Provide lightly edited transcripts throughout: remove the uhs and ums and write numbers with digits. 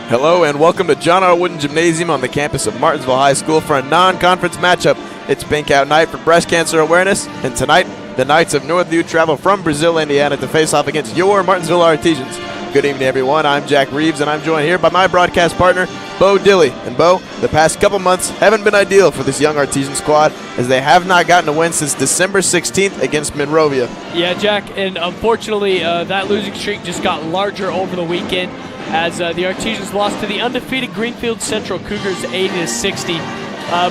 Hello and welcome to John R. Wooden Gymnasium on the campus of Martinsville High School for a non-conference matchup. It's Pink Out Night for breast cancer awareness, and tonight, the Knights of Northview travel from Brazil, Indiana to face off against your Martinsville Artesians. Good evening, everyone. I'm Jack Reeves, and I'm joined here by my broadcast partner, Bo Dilley. And Bo, the past couple months haven't been ideal for this young Artesian squad, as they have not gotten a win since December 16th against Monrovia. Yeah, Jack, and unfortunately, that losing streak just got larger over the weekend, as the Artesians lost to the undefeated Greenfield Central Cougars 80-60.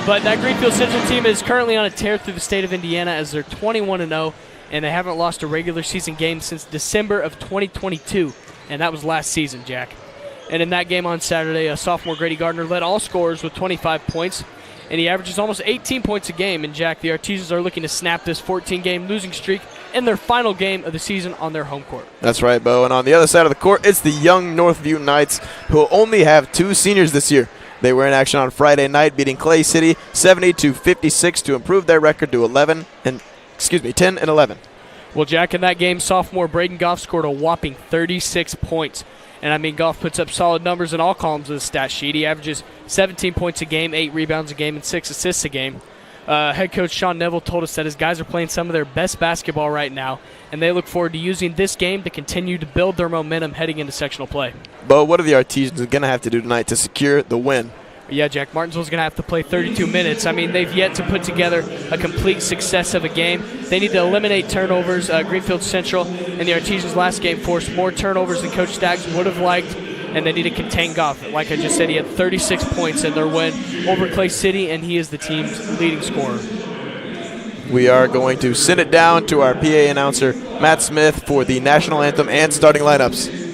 But that Greenfield Central team is currently on a tear through the state of Indiana, as they're 21-0, and they haven't lost a regular season game since December of 2022, and that was last season, Jack. And in that game on Saturday, sophomore Grady Gardner led all scorers with 25 points, and he averages almost 18 points a game. And, Jack, the Artesians are looking to snap this 14-game losing streak in their final game of the season on their home court. That's right, Bo. And on the other side of the court, it's the young Northview Knights, who only have two seniors this year. They were in action on Friday night, beating Clay City 70-56 to improve their record to 10-11. Well, Jack, in that game, sophomore Braden Goff scored a whopping 36 points. And, I mean, Goff puts up solid numbers in all columns of the stat sheet. He averages 17 points a game, 8 rebounds a game, and 6 assists a game. Head coach Sean Neville told us that his guys are playing some of their best basketball right now, and they look forward to using this game to continue to build their momentum heading into sectional play. Bo, what are the Artesians going to have to do tonight to secure the win? Yeah, Jack, Martinsville's going to have to play 32 minutes. I mean, they've yet to put together a complete success of a game. They need to eliminate turnovers. Greenfield Central and the Artesians last game forced more turnovers than Coach Staggs would have liked, and they need to contain Goff. Like I just said, he had 36 points in their win over Clay City, and he is the team's leading scorer. We are going to send it down to our PA announcer, Matt Smith, for the national anthem and starting lineups.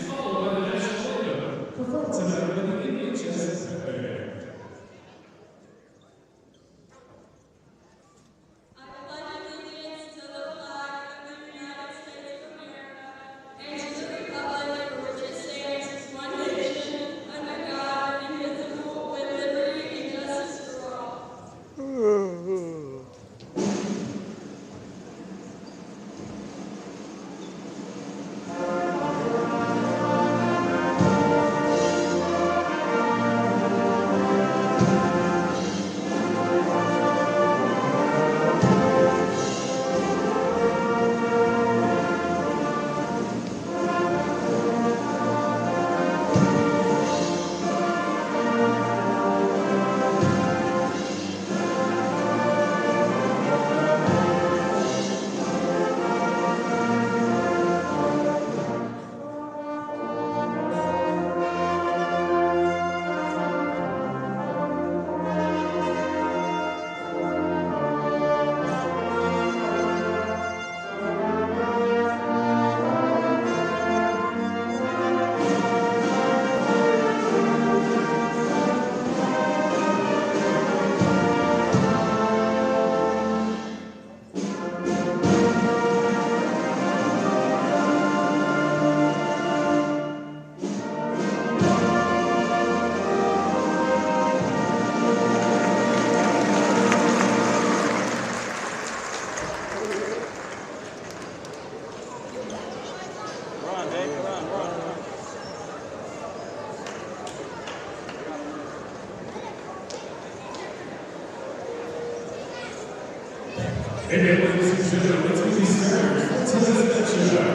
And ladies and gentlemen, let's get these started.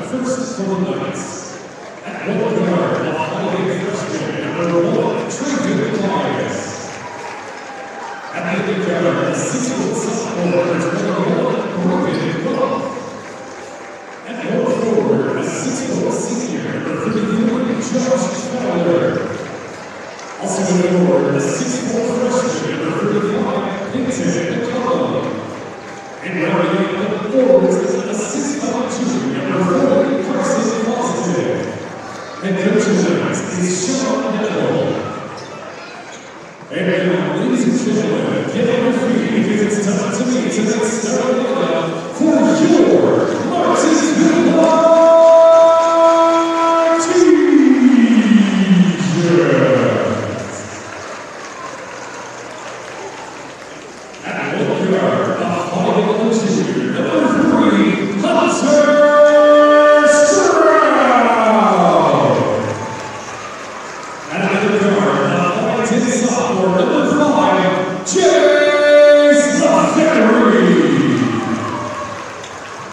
First for the Knights. At one guard, the high freshman, number 1, Trayvon Elias. At the guard, the 6-foot sophomore, number 1, Braden Goff. At power forward, a 6-foot senior, number 34, Josh Fowler. Also in the forward, the 6-foot freshman, number 35, Pinton McCollum. And rounding out the forwards is a 6'2", number 4, Carson Positive. And coaching tonight is Sean Neville. And now, ladies and gentlemen, get on your feet because it's time to meet tonight's starting lineup for your Martinsville Artesians. At one guard, Stroud. And at the guard, sophomore, number 5, Chase LaFerry.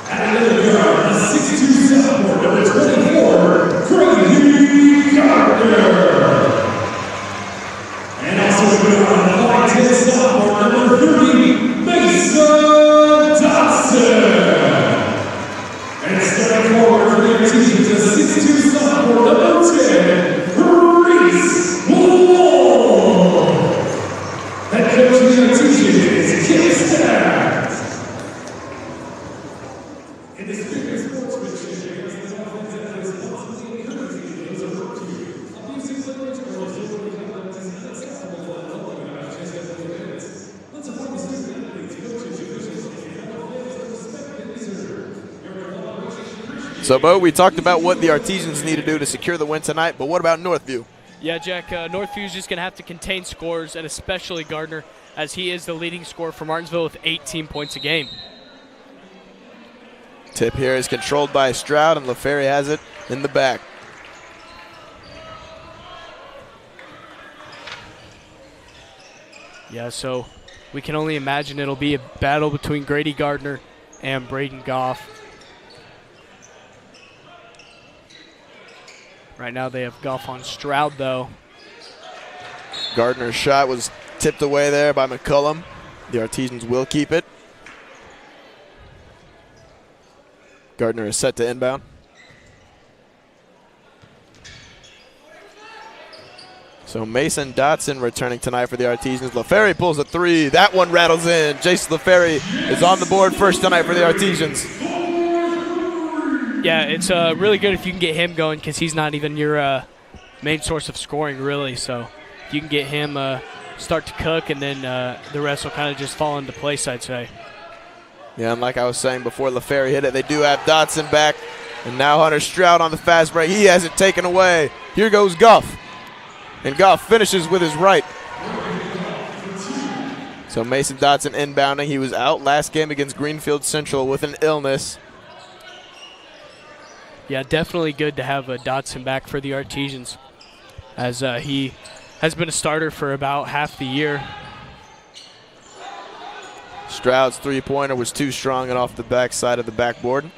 At another guard, the 6'2" sophomore, number 24, Grady Gardner. And also a guard, the 5'10" sophomore, number 30, Mason Dotson. And stepping forward for their teams, the 6'2" sophomore, number 10, Reese Wolf. Head coach of the team is Kip Stack. In the spirit of sportsmanship, against the offense that is responsibly encouraging those around you. Abusing language or disorderly conduct is unacceptable and welcome in MHS events. Let's avoid mistakes athletes, coaches, officials, and all fans that respect and deserve. So, Bo, we talked about what the Artesians need to do to secure the win tonight, but what about Northview? Yeah, Jack, Northview is just going to have to contain scores, and especially Gardner, as he is the leading scorer for Martinsville with 18 points a game. Tip here is controlled by Stroud, and LaFerry has it in the back. Yeah, so we can only imagine it'll be a battle between Grady Gardner and Braden Goff. Right now they have Goff on Stroud, though. Gardner's shot was tipped away there by McCullum. The Artesians will keep it. Gardner is set to inbound. So Mason Dotson returning tonight for the Artesians. LaFerry pulls a 3. That one rattles in. Jason LaFerry is on the board first tonight for the Artesians. Yeah, it's really good if you can get him going because he's not even your main source of scoring, really. So if you can get him start to cook, and then the rest will kind of just fall into place, I'd say. Yeah, and like I was saying before LaFerry hit it, they do have Dotson back. And now Hunter Stroud on the fast break. He has it taken away. Here goes Goff. And Goff finishes with his right. So Mason Dotson inbounding. He was out last game against Greenfield Central with an illness. Yeah, definitely good to have Dotson back for the Artesians, as he has been a starter for about half the year. Stroud's three-pointer was too strong and off the backside of the backboard.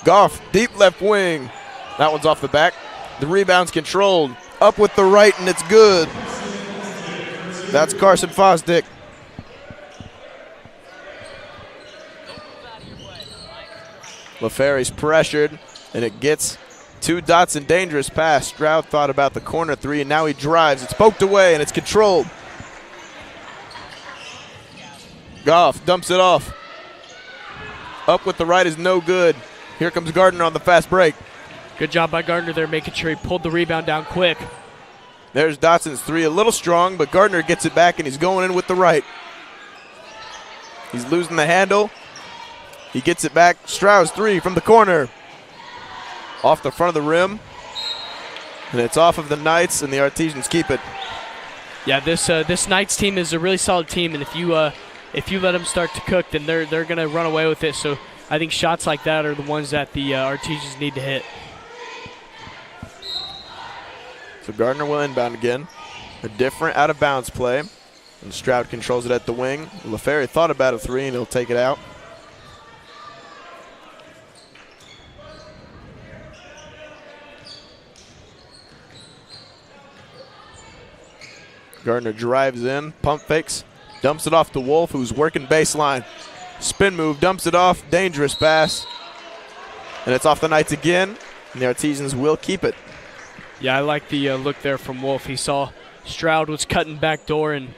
Goff, deep left wing. That one's off the back. The rebound's controlled. Up with the right, and it's good. That's Carson Fosdick. LaFerry's pressured, and it gets to Dotson. Dangerous pass. Stroud thought about the corner 3, and now he drives. It's poked away, and it's controlled. Goff dumps it off. Up with the right is no good. Here comes Gardner on the fast break. Good job by Gardner there, making sure he pulled the rebound down quick. There's Dotson's 3, a little strong, but Gardner gets it back, and he's going in with the right. He's losing the handle. He gets it back. Stroud's 3 from the corner. Off the front of the rim. And it's off of the Knights, and the Artesians keep it. Yeah, this Knights team is a really solid team, and if you let them start to cook, then they're going to run away with it. So I think shots like that are the ones that the Artesians need to hit. So Gardner will inbound again. A different out-of-bounds play. And Stroud controls it at the wing. LaFerry thought about a 3, and he'll take it out. Gardner drives in, pump fakes, dumps it off to Wolf, who's working baseline. Spin move, dumps it off, dangerous pass. And it's off the Knights again, and the Artesians will keep it. Yeah, I like the look there from Wolf. He saw Stroud was cutting back door and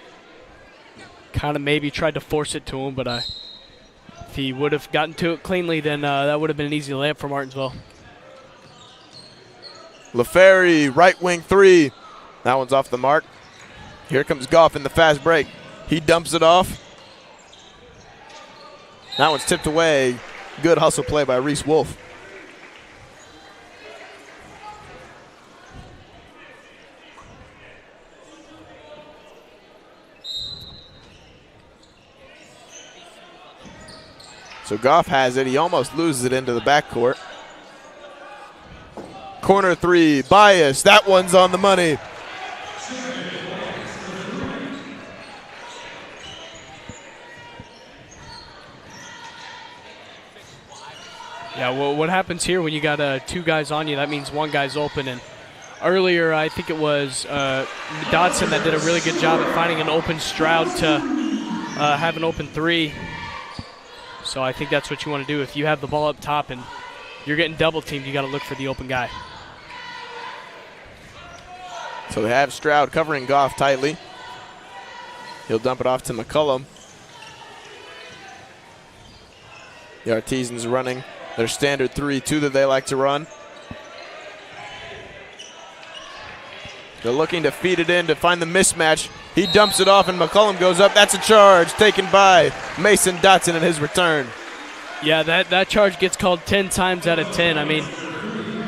kind of maybe tried to force it to him, but if he would have gotten to it cleanly, then that would have been an easy layup for Martinsville. LaFerry, right wing 3. That one's off the mark. Here comes Goff in the fast break. He dumps it off. That one's tipped away. Good hustle play by Reese Wolf. So Goff has it. He almost loses it into the backcourt. Corner 3, Bias. That one's on the money. Yeah, well, what happens here when you got 2 guys on you, that means 1 guy's open. And earlier, I think it was Dodson that did a really good job at finding an open Stroud to have an open 3. So I think that's what you want to do. If you have the ball up top and you're getting double teamed, you got to look for the open guy. So they have Stroud covering Goff tightly. He'll dump it off to McCullum. The Artisans running their standard 3-2 that they like to run. They're looking to feed it in to find the mismatch. He dumps it off and McCullum goes up. That's a charge taken by Mason Dotson in his return. Yeah, that charge gets called 10 times out of 10. I mean,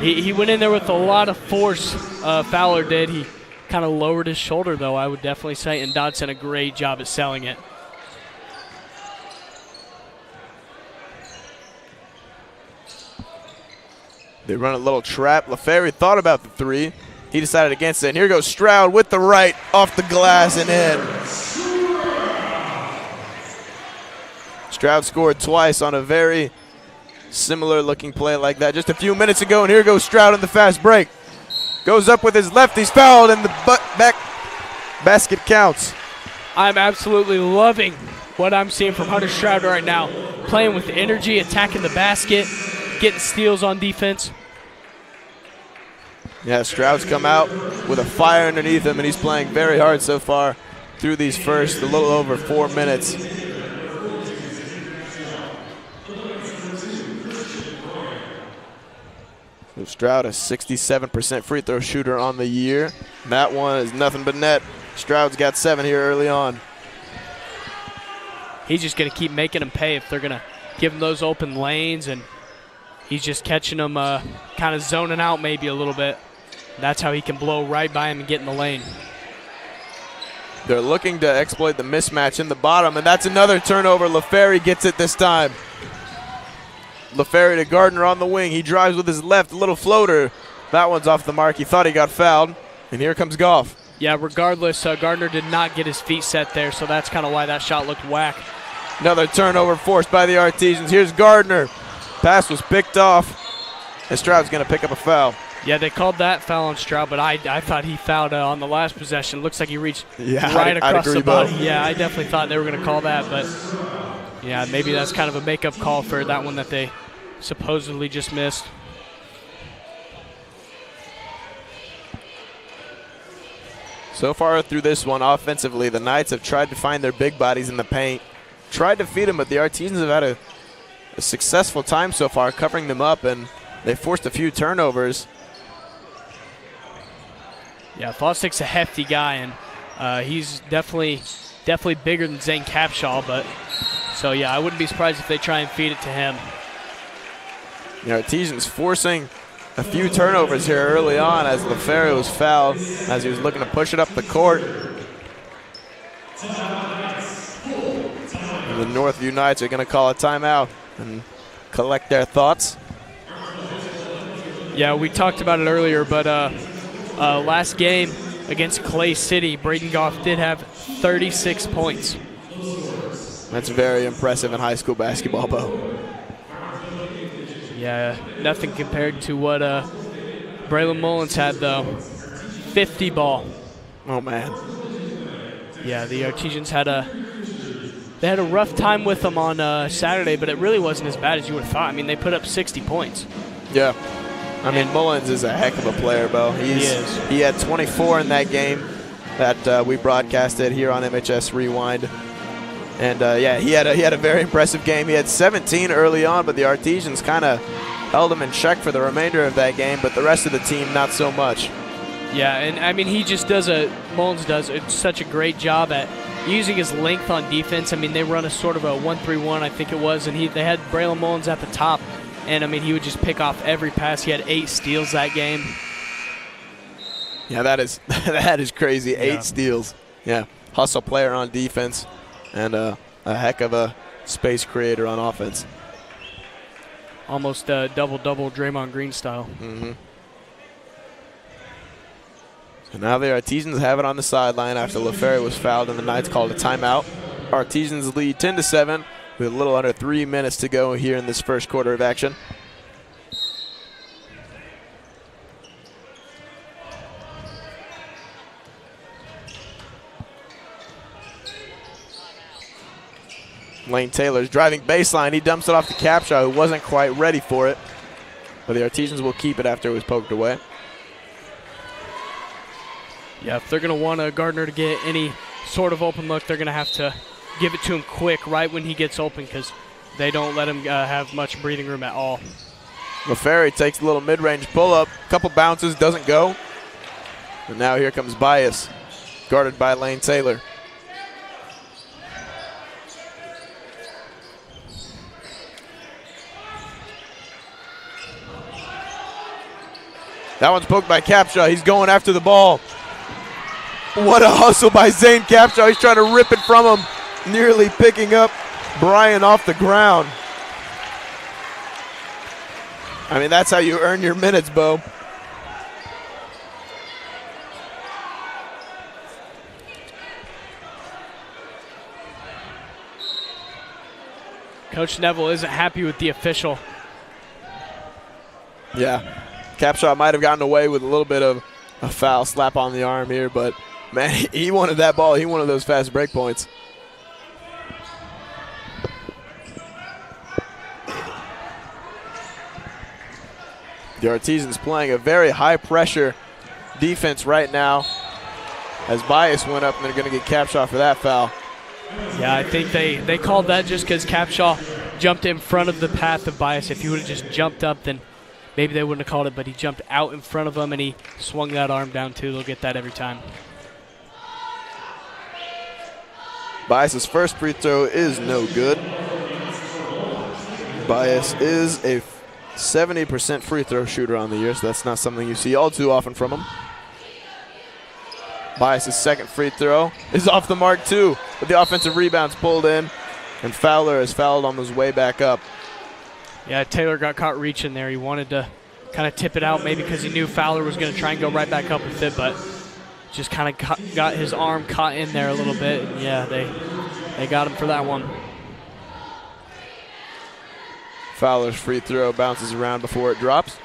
he went in there with a lot of force, Fowler did. He kind of lowered his shoulder, though, I would definitely say, and Dodson a great job at selling it. They run a little trap. LaFerry thought about the 3. He decided against it. And here goes Stroud with the right off the glass and in. Stroud scored twice on a very similar looking play like that just a few minutes ago. And here goes Stroud in the fast break. Goes up with his left. He's fouled and the back basket counts. I'm absolutely loving what I'm seeing from Hunter Stroud right now. Playing with energy, attacking the basket, getting steals on defense. Yeah, Stroud's come out with a fire underneath him, and he's playing very hard so far through these first a little over 4 minutes. So Stroud, a 67% free throw shooter on the year. That one is nothing but net. Stroud's got 7 here early on. He's just going to keep making them pay if they're going to give him those open lanes, and he's just catching them kind of zoning out maybe a little bit. That's how he can blow right by him and get in the lane. They're looking to exploit the mismatch in the bottom, and that's another turnover. LaFerry gets it this time. LaFerry to Gardner on the wing. He drives with his left, little floater. That one's off the mark. He thought he got fouled, and here comes Goff. Yeah, regardless, Gardner did not get his feet set there, so that's kind of why that shot looked whack. Another turnover forced by the Artisans. Here's Gardner. Pass was picked off, and Stroud's going to pick up a foul. Yeah, they called that foul on Stroud, but I thought he fouled on the last possession. Looks like he reached right across the body. Yeah, I definitely thought they were going to call that, but yeah, maybe that's kind of a makeup call for that one that they supposedly just missed. So far through this one, offensively, the Knights have tried to find their big bodies in the paint, tried to feed them, but the Artisans have had a successful time so far covering them up, and they forced a few turnovers. Yeah, Fosdick's a hefty guy, and he's definitely bigger than Zane Capshaw, but so yeah, I wouldn't be surprised if they try and feed it to him. The Artisans forcing a few turnovers here early on as LaFerry was fouled as he was looking to push it up the court. And the Northview Knights are going to call a timeout and collect their thoughts. Yeah, we talked about it earlier, but last game against Clay City, Braden Goff did have 36 points. That's very impressive in high school basketball, Bo. Yeah, nothing compared to what Braylon Mullins had, though. 50 ball. Oh, man. Yeah, the Artisans had a rough time with them on Saturday, but it really wasn't as bad as you would have thought. I mean, they put up 60 points. Yeah. I mean, Mullins is a heck of a player, Bo. He is. He had 24 in that game that we broadcasted here on MHS Rewind. And, yeah, he had a very impressive game. He had 17 early on, but the Artisans kind of held him in check for the remainder of that game, but the rest of the team not so much. Yeah, and, I mean, he just Mullins does such a great job at using his length on defense. I mean, they run a sort of a 1-3-1, I think it was, and they had Braylon Mullins at the top. And, I mean, he would just pick off every pass. He had 8 steals that game. Yeah, that is crazy. 8 steals. Yeah, hustle player on defense and a heck of a space creator on offense. Almost double-double Draymond Green style. Mm-hmm. So now the Artisans have it on the sideline after LaFerry was fouled and the Knights called a timeout. Artisans lead 10-7 with a little under 3 minutes to go here in this first quarter of action. Lane Taylor's driving baseline. He dumps it off to Capshaw, who wasn't quite ready for it. But the Artesians will keep it after it was poked away. Yeah, if they're going to want Gardner to get any sort of open look, they're going to have to give it to him quick right when he gets open, because they don't let him have much breathing room at all. LaFerry takes a little mid-range pull-up. Couple bounces, doesn't go. And now here comes Bias, guarded by Lane Taylor. That one's poked by Capshaw. He's going after the ball. What a hustle by Zane Capshaw. He's trying to rip it from him, nearly picking up Brian off the ground. I mean, that's how you earn your minutes, Bo. Coach Neville isn't happy with the official. Yeah, Capshaw might have gotten away with a little bit of a foul slap on the arm here, but man, he wanted that ball. He wanted those fast break points. The Artesians playing a very high-pressure defense right now as Bias went up, and they're going to get Capshaw for that foul. Yeah, I think they called that just because Capshaw jumped in front of the path of Bias. If he would have just jumped up, then maybe they wouldn't have called it, but he jumped out in front of him, and he swung that arm down, too. They'll get that every time. Bias's first free throw is no good. Bias is a 70% free throw shooter on the year, so that's not something you see all too often from him. Bias's second free throw is off the mark too, but the offensive rebound's pulled in, and Fowler is fouled on his way back up. Yeah, Taylor got caught reaching there. He wanted to kind of tip it out, maybe because he knew Fowler was going to try and go right back up with it, but just kind of got his arm caught in there a little bit, and yeah, they got him for that one. Fowler's free throw bounces around before it drops.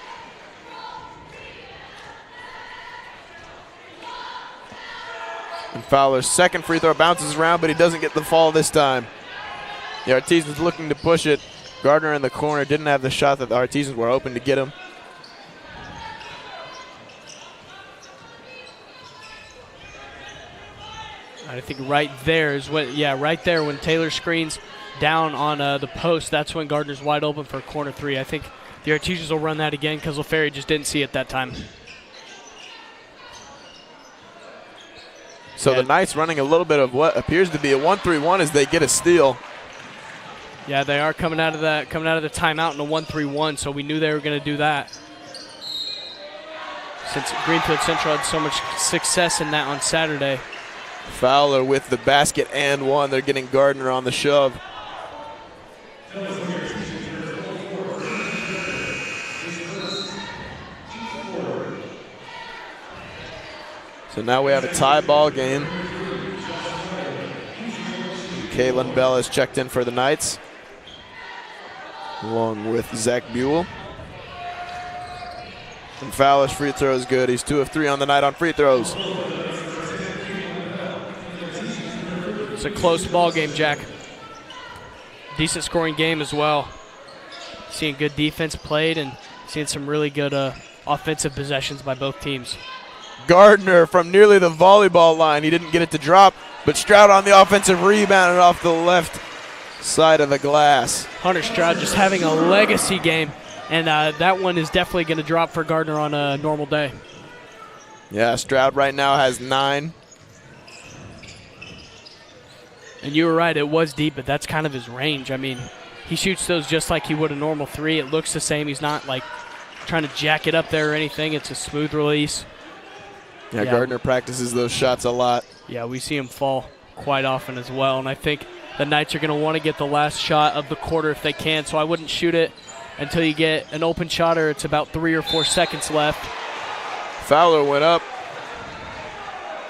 And Fowler's second free throw bounces around, but he doesn't get the fall this time. The Artesians looking to push it. Gardner in the corner didn't have the shot that the Artesians were hoping to get him. I think right there is when, right there when Taylor screens down on the post, that's when Gardner's wide open for a corner three. I think the Artesians will run that again because LaFerry just didn't see it that time. So the Knights running a little bit of what appears to be a 1-3-1 as they get a steal. Yeah, they are coming out of the timeout in a 1-3-1, so we knew they were going to do that. Since Greenfield Central had so much success in that on Saturday. Fowler with the basket and one. They're getting Gardner on the shove. So now we have a tie ball game. Kalen Bell has checked in for the Knights, along with Zach Buell. And Fowler's free throw is good. He's 2 of 3 on the night on free throws. It's a close ball game, Jack. Decent scoring game as well. Seeing good defense played and seeing some really good offensive possessions by both teams. Gardner from nearly the volleyball line. He didn't get it to drop, but Stroud on the offensive rebound and off the left side of the glass. Hunter Stroud just having a legacy game, and that one is definitely going to drop for Gardner on a normal day. Yeah, Stroud right now has 9. And you were right, it was deep, but that's kind of his range. I mean, he shoots those just like he would a normal 3. It looks the same. He's not like trying to jack it up there or anything. It's a smooth release. Yeah, Gardner practices those shots a lot. Yeah, we see him fall quite often as well, and I think the Knights are going to want to get the last shot of the quarter if they can, so I wouldn't shoot it until you get an open shot or it's about 3 or 4 seconds left. Fowler went up,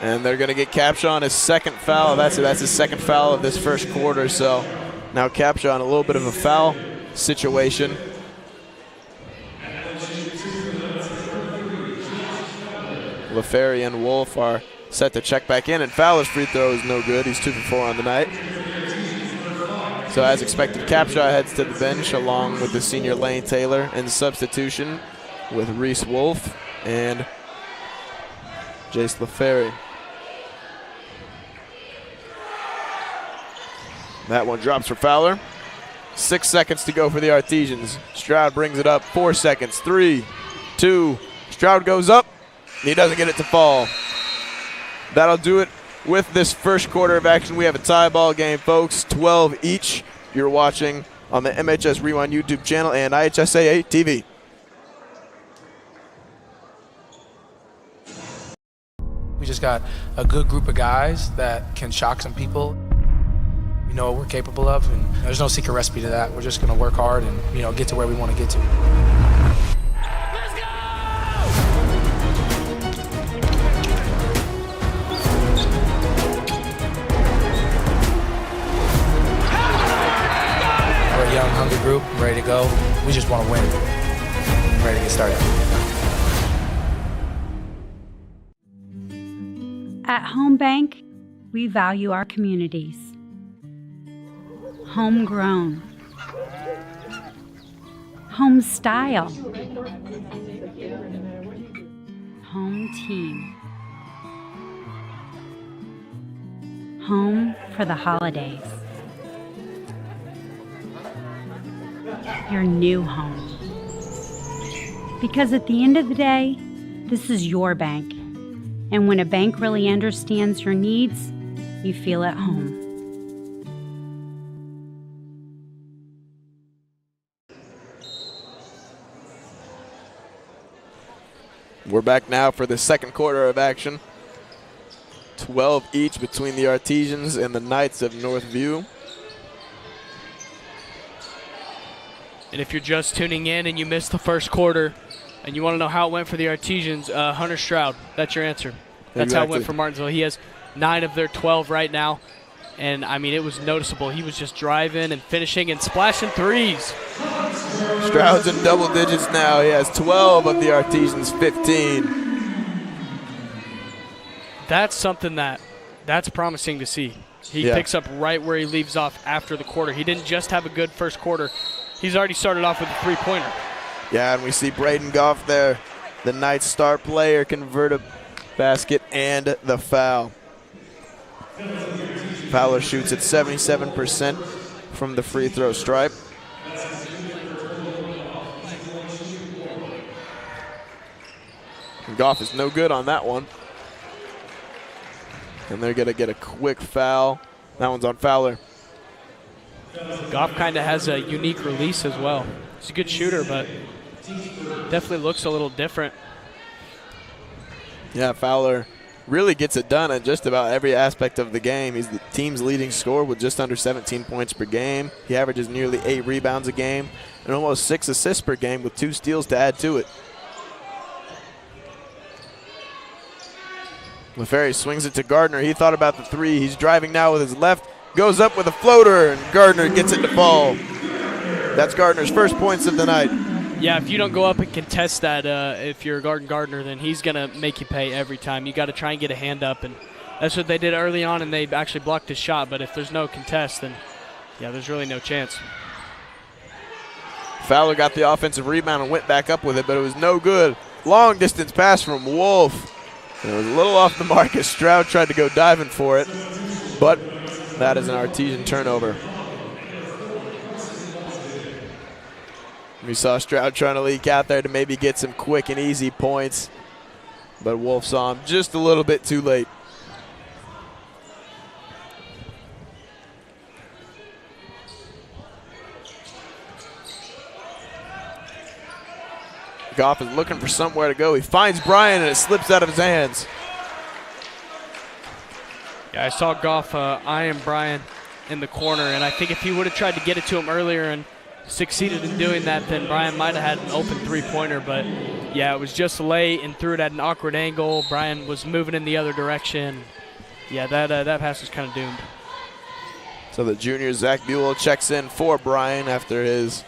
and they're going to get Capshaw on his second foul. That's his second foul of this first quarter, so now Capshaw in a little bit of a foul situation. LaFerry and Wolf are set to check back in, and Fowler's free throw is no good. He's 2 for 4 on the night. So as expected, Capshaw heads to the bench along with the senior Lane Taylor, and substitution with Reese Wolf and Jace LaFerry. That one drops for Fowler. 6 seconds to go for the Artesians. Stroud brings it up. 4 seconds. 3, 2. Stroud goes up. He doesn't get it to fall. That'll do it with this first quarter of action. We have a tie ball game, folks. 12 each. You're watching on the MHS Rewind YouTube channel and IHSAA TV. We just got a good group of guys that can shock some people. We know what we're capable of, and there's no secret recipe to that. We're just going to work hard and, get to where we want to get to. Let's go! We're a young, hungry group, ready to go. We just want to win. Ready to get started. At Home Bank, we value our communities. Homegrown, home style, home team, home for the holidays, your new home. Because at the end of the day, this is your bank. And when a bank really understands your needs, you feel at home. We're back now for the second quarter of action. 12 each between the Artesians and the Knights of Northview. And if you're just tuning in and you missed the first quarter and you want to know how it went for the Artesians, Hunter Stroud, that's your answer. That's how it went for Martinsville. He has 9 of their 12 right now. And, I mean, it was noticeable. He was just driving and finishing and splashing threes. Stroud's in double digits now. He has 12 of the Artesians' 15. That's something that's promising to see. He picks up right where he leaves off after the quarter. He didn't just have a good first quarter. He's already started off with a three-pointer. Yeah, and we see Braden Goff there, the Knights' star player, convert a basket and the foul. Fowler shoots at 77% from the free throw stripe. And Goff is no good on that one. And they're going to get a quick foul. That one's on Fowler. Goff kind of has a unique release as well. He's a good shooter, but definitely looks a little different. Yeah, Fowler really gets it done in just about every aspect of the game. He's the team's leading scorer with just under 17 points per game. He averages nearly 8 rebounds a game and almost 6 assists per game with 2 steals to add to it. LaFerry swings it to Gardner. He thought about the three. He's driving now with his left, goes up with a floater, and Gardner gets it to fall. That's Gardner's first points of the night. Yeah, if you don't go up and contest that, if you're Gardner, then he's going to make you pay every time. You got to try and get a hand up, and that's what they did early on, and they actually blocked his shot. But if there's no contest, then, yeah, there's really no chance. Fowler got the offensive rebound and went back up with it, but it was no good. Long distance pass from Wolf. And it was a little off the mark as Stroud tried to go diving for it, but that is an Artesian turnover. We saw Stroud trying to leak out there to maybe get some quick and easy points, but Wolf saw him just a little bit too late. Goff is looking for somewhere to go. He finds Brian, and it slips out of his hands. Yeah, I saw Goff eyeing Brian in the corner, and I think if he would have tried to get it to him earlier and succeeded in doing that, then Brian might have had an open three-pointer. But, yeah, it was just late and threw it at an awkward angle. Brian was moving in the other direction. Yeah, that pass was kind of doomed. So the junior Zach Buell checks in for Brian after his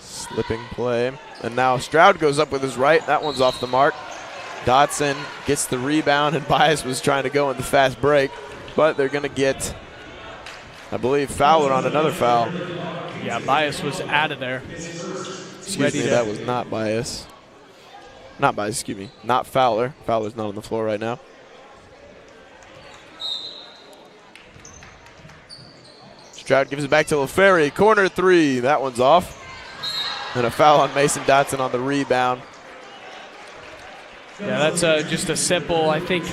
slipping play. And now Stroud goes up with his right. That one's off the mark. Dotson gets the rebound, and Bias was trying to go in the fast break. But they're going to get I believe Fowler on another foul. Yeah, Bias was out of there. Excuse me, that was not Bias. Not Bias, excuse me. Not Fowler. Fowler's not on the floor right now. Stroud gives it back to LaFerry. Corner three. That one's off. And a foul on Mason Dotson on the rebound. Yeah, that's just a simple, I think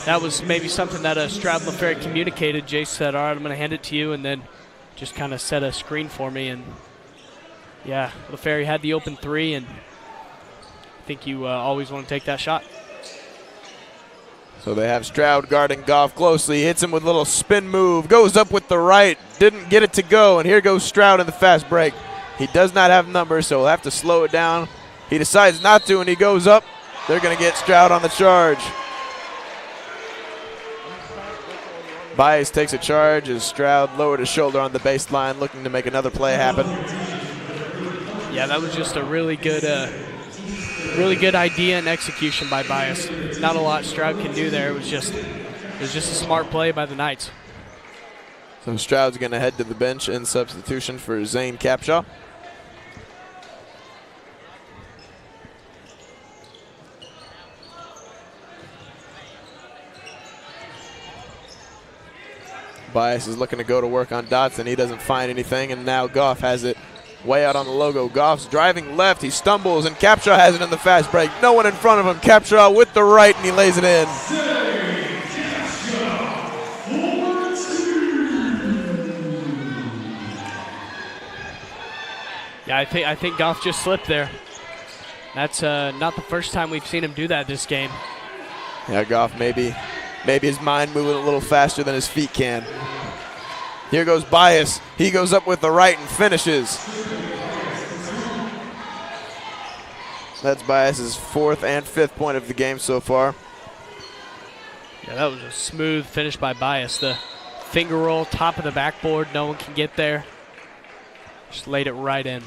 that was maybe something that Stroud and LaFerry communicated. Jace said, all right, I'm going to hand it to you, and then just kind of set a screen for me. And, yeah, LaFerry had the open three, and I think you always want to take that shot. So they have Stroud guarding Goff closely. Hits him with a little spin move. Goes up with the right. Didn't get it to go, and here goes Stroud in the fast break. He does not have numbers, so he'll have to slow it down. He decides not to, and he goes up. They're going to get Stroud on the charge. Bias takes a charge as Stroud lowered his shoulder on the baseline, looking to make another play happen. Yeah, that was just a really good idea and execution by Bias. Not a lot Stroud can do there. It was just a smart play by the Knights. So Stroud's going to head to the bench in substitution for Zane Capshaw. Bias is looking to go to work on Dotson. He doesn't find anything, and now Goff has it way out on the logo. Goff's driving left. He stumbles, and Capshaw has it in the fast break. No one in front of him. Capshaw with the right, and he lays it in. Yeah, I think Goff just slipped there. That's not the first time we've seen him do that this game. Yeah, Goff maybe his mind moving a little faster than his feet can. Here goes Bias. He goes up with the right and finishes. That's Bias's fourth and fifth point of the game so far. Yeah, that was a smooth finish by Bias. The finger roll, top of the backboard, no one can get there. Just laid it right in.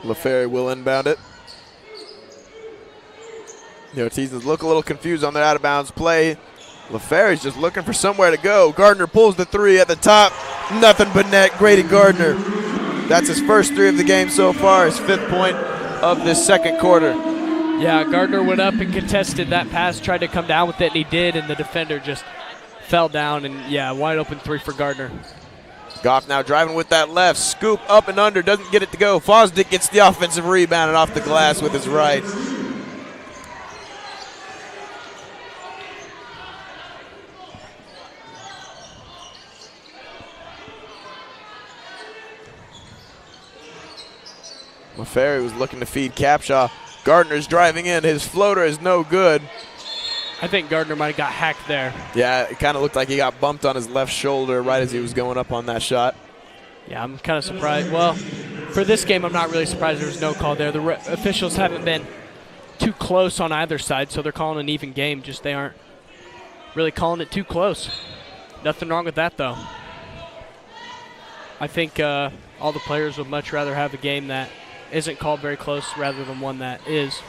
LaFerry will inbound it. The Artisans look a little confused on their out-of-bounds play. LaFerry's just looking for somewhere to go. Gardner pulls the three at the top. Nothing but net. Grady Gardner. That's his first three of the game so far, his fifth point of this second quarter. Yeah, Gardner went up and contested that pass, tried to come down with it, and he did, and the defender just fell down, and, yeah, wide open three for Gardner. Goff now driving with that left. Scoop up and under. Doesn't get it to go. Fosdick gets the offensive rebound and off the glass with his right. LaFerry was looking to feed Capshaw. Gardner's driving in. His floater is no good. I think Gardner might have got hacked there. Yeah, it kind of looked like he got bumped on his left shoulder right as he was going up on that shot. Yeah, I'm kind of surprised. Well, for this game, I'm not really surprised there was no call there. The officials haven't been too close on either side, so they're calling an even game. Just they aren't really calling it too close. Nothing wrong with that, though. I think all the players would much rather have a game that isn't called very close rather than one that is.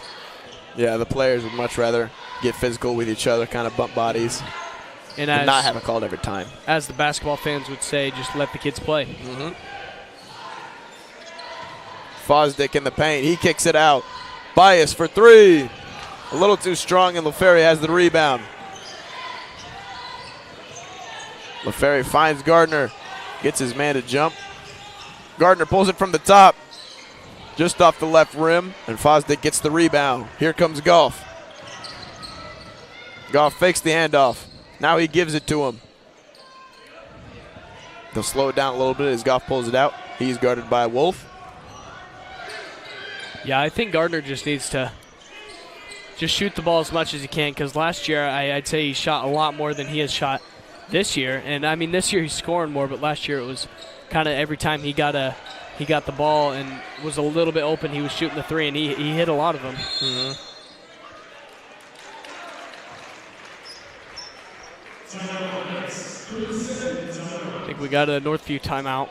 Yeah, the players would much rather get physical with each other, kind of bump bodies, and not have it called every time. As the basketball fans would say, just let the kids play. Mm-hmm. Fosdick in the paint. He kicks it out. Bias for three. A little too strong, and LaFerry has the rebound. LaFerry finds Gardner. Gets his man to jump. Gardner pulls it from the top. Just off the left rim, and Fosdick gets the rebound. Here comes Goff. Goff fakes the handoff. Now he gives it to him. They'll slow it down a little bit as Goff pulls it out. He's guarded by Wolf. Yeah, I think Gardner just needs to just shoot the ball as much as he can, because last year I'd say he shot a lot more than he has shot this year. And, I mean, this year he's scoring more, but last year it was kind of every time he got the ball and was a little bit open, he was shooting the three, and he hit a lot of them. Mm-hmm. I think we got a Northview timeout.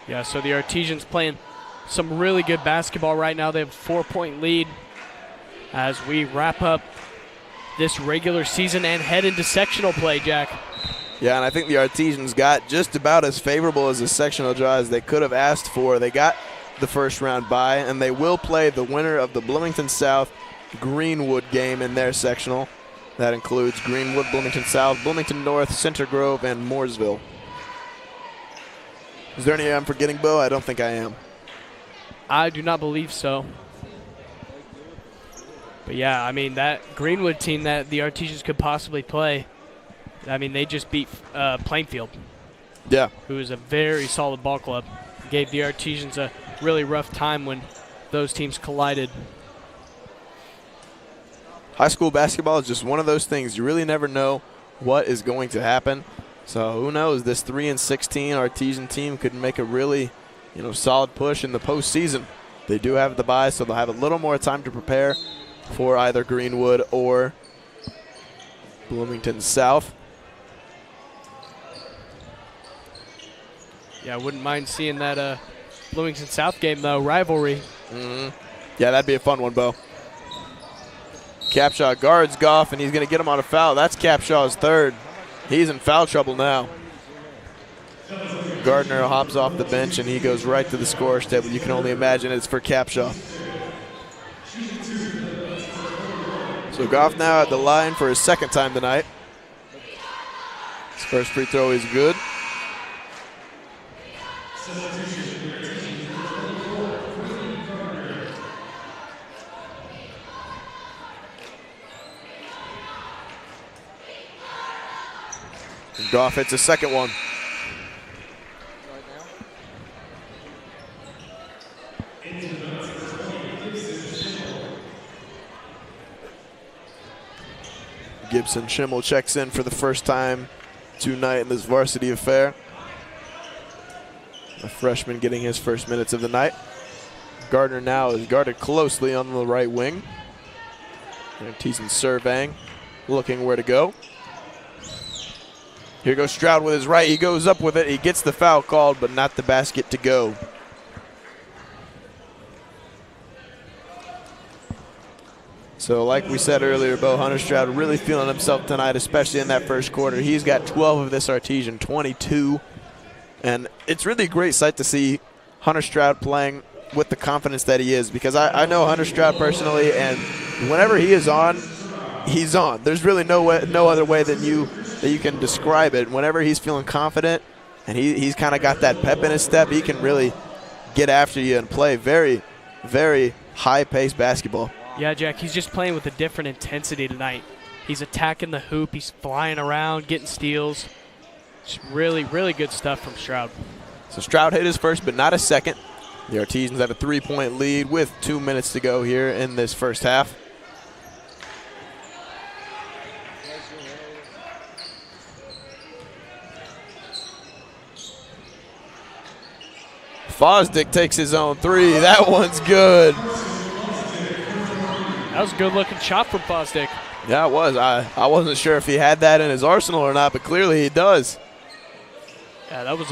Yeah, so the Artesians playing some really good basketball right now. They have a 4-point lead as we wrap up this regular season and head into sectional play, Jack. Yeah, and I think the Artesians got just about as favorable as a sectional draw as they could have asked for. They got the first round bye, and they will play the winner of the Bloomington South Greenwood game in their sectional. That includes Greenwood, Bloomington South, Bloomington North, Center Grove, and Mooresville. Is there any I'm forgetting, Bo? I don't think I am. I do not believe so. But yeah, I mean, that Greenwood team that the Artesians could possibly play, I mean, they just beat Plainfield. Yeah. Who is a very solid ball club. Gave the Artesians a really rough time when those teams collided. High school basketball is just one of those things. You really never know what is going to happen. So who knows? This 3-16 Artesian team could make a really, solid push in the postseason. They do have the bye, so they'll have a little more time to prepare for either Greenwood or Bloomington South. Yeah, I wouldn't mind seeing that Bloomington South game, though. Rivalry. Mm-hmm. Yeah, that'd be a fun one, Bo. Capshaw guards Goff, and he's going to get him on a foul. That's Capshaw's third. He's in foul trouble now. Gardner hops off the bench, and he goes right to the scorer's table. You can only imagine it's for Capshaw. So Goff now at the line for his second time tonight. His first free throw is good. And Goff hits a second one. Gibson Schimmel checks in for the first time tonight in this varsity affair. A freshman getting his first minutes of the night. Gardner now is guarded closely on the right wing. And Teason surveying, looking where to go. Here goes Stroud with his right. He goes up with it. He gets the foul called, but not the basket to go. So like we said earlier, Bo, Hunter Stroud really feeling himself tonight, especially in that first quarter. He's got 12 of this Artesian, 22. And it's really a great sight to see Hunter Stroud playing with the confidence that he is, because I know Hunter Stroud personally, and whenever he is on, he's on. There's really no other way that you can describe it. Whenever he's feeling confident and he's kind of got that pep in his step, he can really get after you and play very, very high-paced basketball. Yeah, Jack, he's just playing with a different intensity tonight. He's attacking the hoop. He's flying around, getting steals. It's really, really good stuff from Stroud. So Stroud hit his first, but not his second. The Artesians have a 3-point lead with 2 minutes to go here in this first half. Fosdick takes his own three. That one's good. That was a good-looking shot from Fosdick. Yeah, it was. I wasn't sure if he had that in his arsenal or not, but clearly he does. Yeah, that was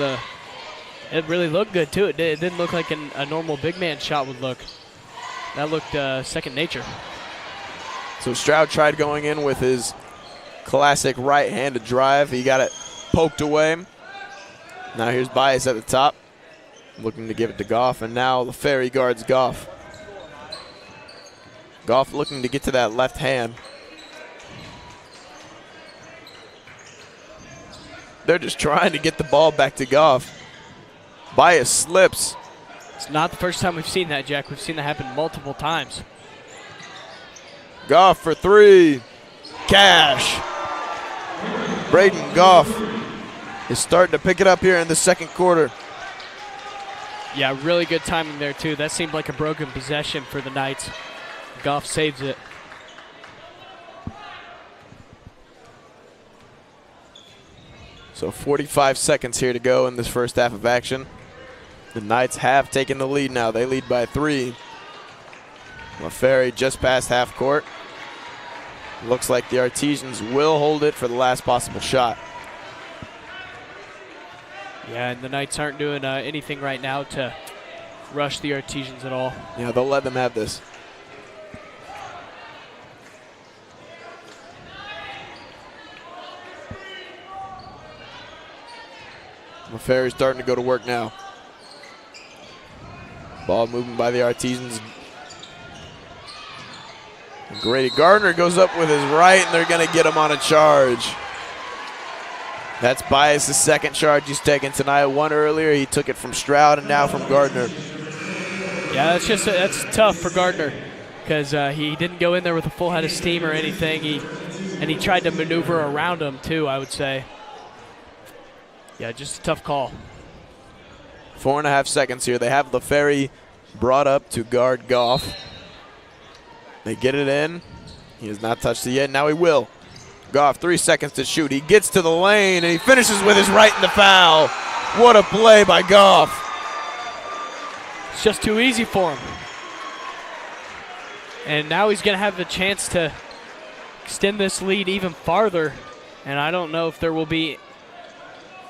it really looked good, too. It didn't look like a normal big man shot would look. That looked second nature. So Stroud tried going in with his classic right-handed drive. He got it poked away. Now here's Bias at the top, looking to give it to Goff, and now the Ferry guards Goff. Goff looking to get to that left hand. They're just trying to get the ball back to Goff. Bias slips. It's not the first time we've seen that, Jack. We've seen that happen multiple times. Goff for three. Cash. Braden Goff is starting to pick it up here in the second quarter. Yeah, really good timing there, too. That seemed like a broken possession for the Knights. Goff saves it. So 45 seconds here to go in this first half of action. The Knights have taken the lead now. They lead by 3. LaFerry just past half court. Looks like the Artesians will hold it for the last possible shot. Yeah, and the Knights aren't doing anything right now to rush the Artesians at all. Yeah, they'll let them have this. Ferry's starting to go to work now. Ball moving by the Artesians. Grady Gardner goes up with his right, and they're going to get him on a charge. That's Bias' second charge he's taken tonight. One earlier, he took it from Stroud, and now from Gardner. Yeah, that's tough for Gardner because he didn't go in there with a full head of steam or anything. He tried to maneuver around him too, I would say. Yeah, just a tough call. 4.5 seconds here. They have LaFerry brought up to guard Goff. They get it in. He has not touched it yet. Now he will. Goff, 3 seconds to shoot. He gets to the lane, and he finishes with his right in the foul. What a play by Goff. It's just too easy for him. And now he's going to have the chance to extend this lead even farther. And I don't know if there will be,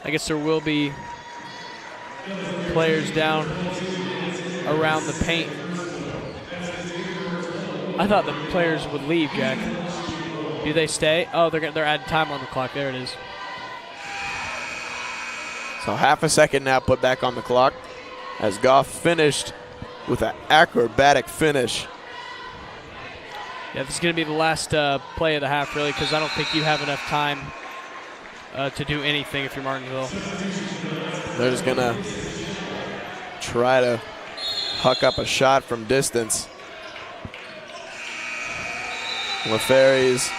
I guess there will be players down around the paint. I thought the players would leave, Jack. Do they stay? Oh, they're adding time on the clock. There it is. So half a second now put back on the clock as Goff finished with an acrobatic finish. Yeah, this is going to be the last play of the half, really, because I don't think you have enough time to do anything if you're Martinsville. They're just going to try to huck up a shot from distance. LaFerry's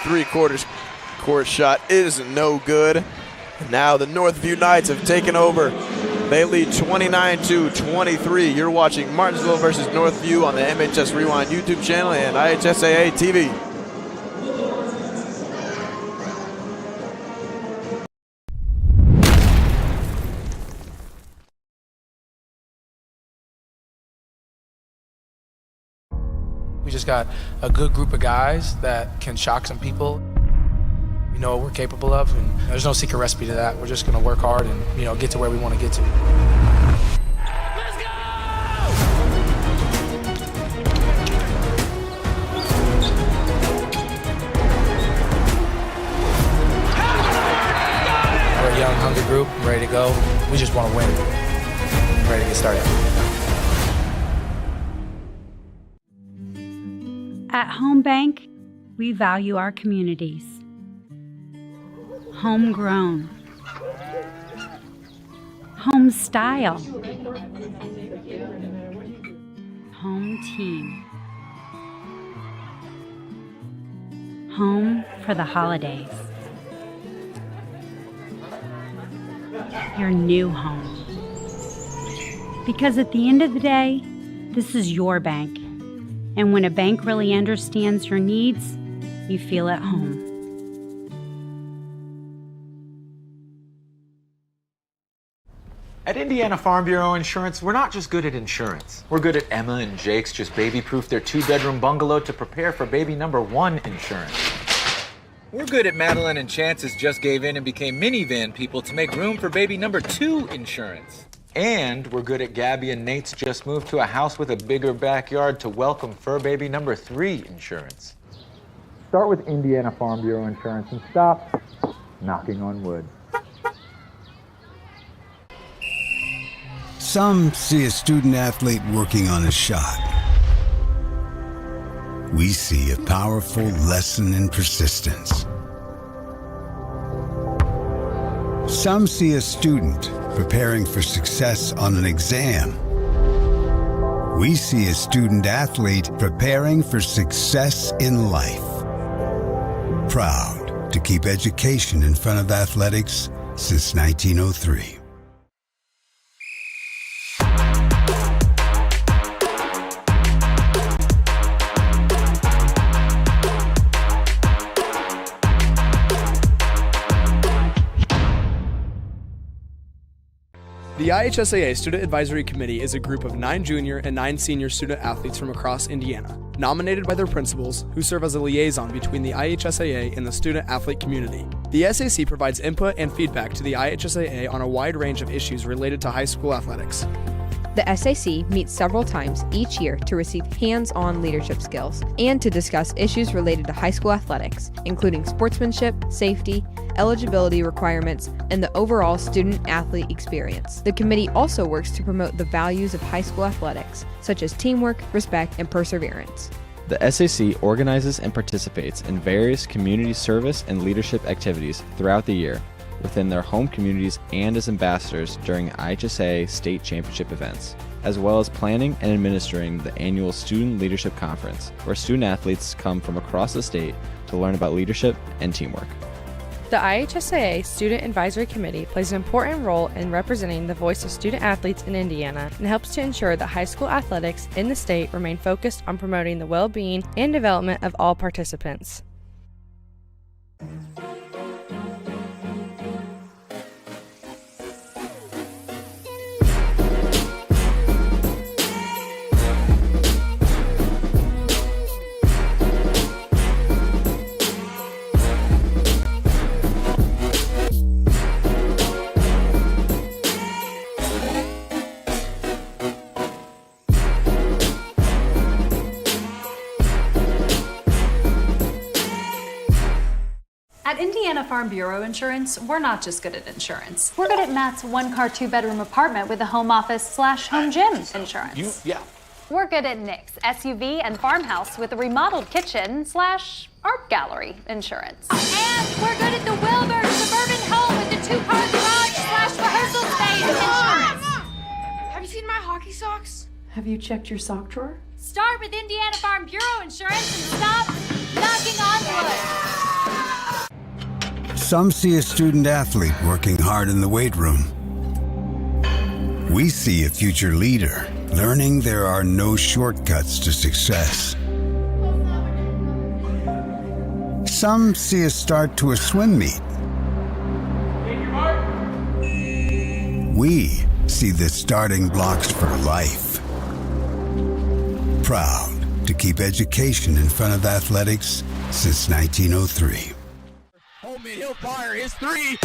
three-quarters court shot is no good. And now the Northview Knights have taken over. They lead 29-23. You're watching Martinsville versus Northview on the MHS Rewind YouTube channel and IHSAA TV. We just got a good group of guys that can shock some people. We know what we're capable of, and there's no secret recipe to that. We're just going to work hard and get to where we want to get to. Let's go! We're a young, hungry group, ready to go. We just want to win. Ready to get started. At Home Bank, we value our communities. Homegrown. Home style. Home team. Home for the holidays. Your new home. Because at the end of the day, this is your bank. And when a bank really understands your needs, you feel at home. At Indiana Farm Bureau Insurance, we're not just good at insurance. We're good at Emma and Jake's just baby-proof their 2-bedroom bungalow to prepare for baby number 1 insurance. We're good at Madeline and Chance's just gave in and became minivan people to make room for baby number 2 insurance. And we're good at Gabby and Nate's just moved to a house with a bigger backyard to welcome fur baby number 3 insurance. Start with Indiana Farm Bureau Insurance and stop knocking on wood. Some see a student athlete working on a shot. We see a powerful lesson in persistence. Some see a student preparing for success on an exam. We see a student athlete preparing for success in life. Proud to keep education in front of athletics since 1903. The IHSAA Student Advisory Committee is a group of 9 junior and 9 senior student athletes from across Indiana. nominated by their principals, who serve as a liaison between the IHSAA and the student-athlete community. The SAC provides input and feedback to the IHSAA on a wide range of issues related to high school athletics. The SAC meets several times each year to receive hands-on leadership skills and to discuss issues related to high school athletics, including sportsmanship, safety, eligibility requirements, and the overall student-athlete experience. The committee also works to promote the values of high school athletics, such as teamwork, respect, and perseverance. The SAC organizes and participates in various community service and leadership activities throughout the year, within their home communities and as ambassadors during IHSA state championship events, as well as planning and administering the annual Student Leadership Conference, where student athletes come from across the state to learn about leadership and teamwork. The IHSAA Student Advisory Committee plays an important role in representing the voice of student athletes in Indiana and helps to ensure that high school athletics in the state remain focused on promoting the well-being and development of all participants. At Indiana Farm Bureau Insurance, we're not just good at insurance. We're good at Matt's one-car, two-bedroom apartment with a home office/home gym insurance. We're good at Nick's SUV and farmhouse with a remodeled kitchen/art gallery insurance. And we're good at the Wilbur suburban home with the two-car garage/rehearsal space insurance. Have you seen my hockey socks? Have you checked your sock drawer? Start with Indiana Farm Bureau Insurance and stop knocking on wood. Some see a student athlete working hard in the weight room. We see a future leader learning there are no shortcuts to success. Some see a start to a swim meet. We see the starting blocks for life. Proud to keep education in front of athletics since 1903. Holman, he'll fire his three.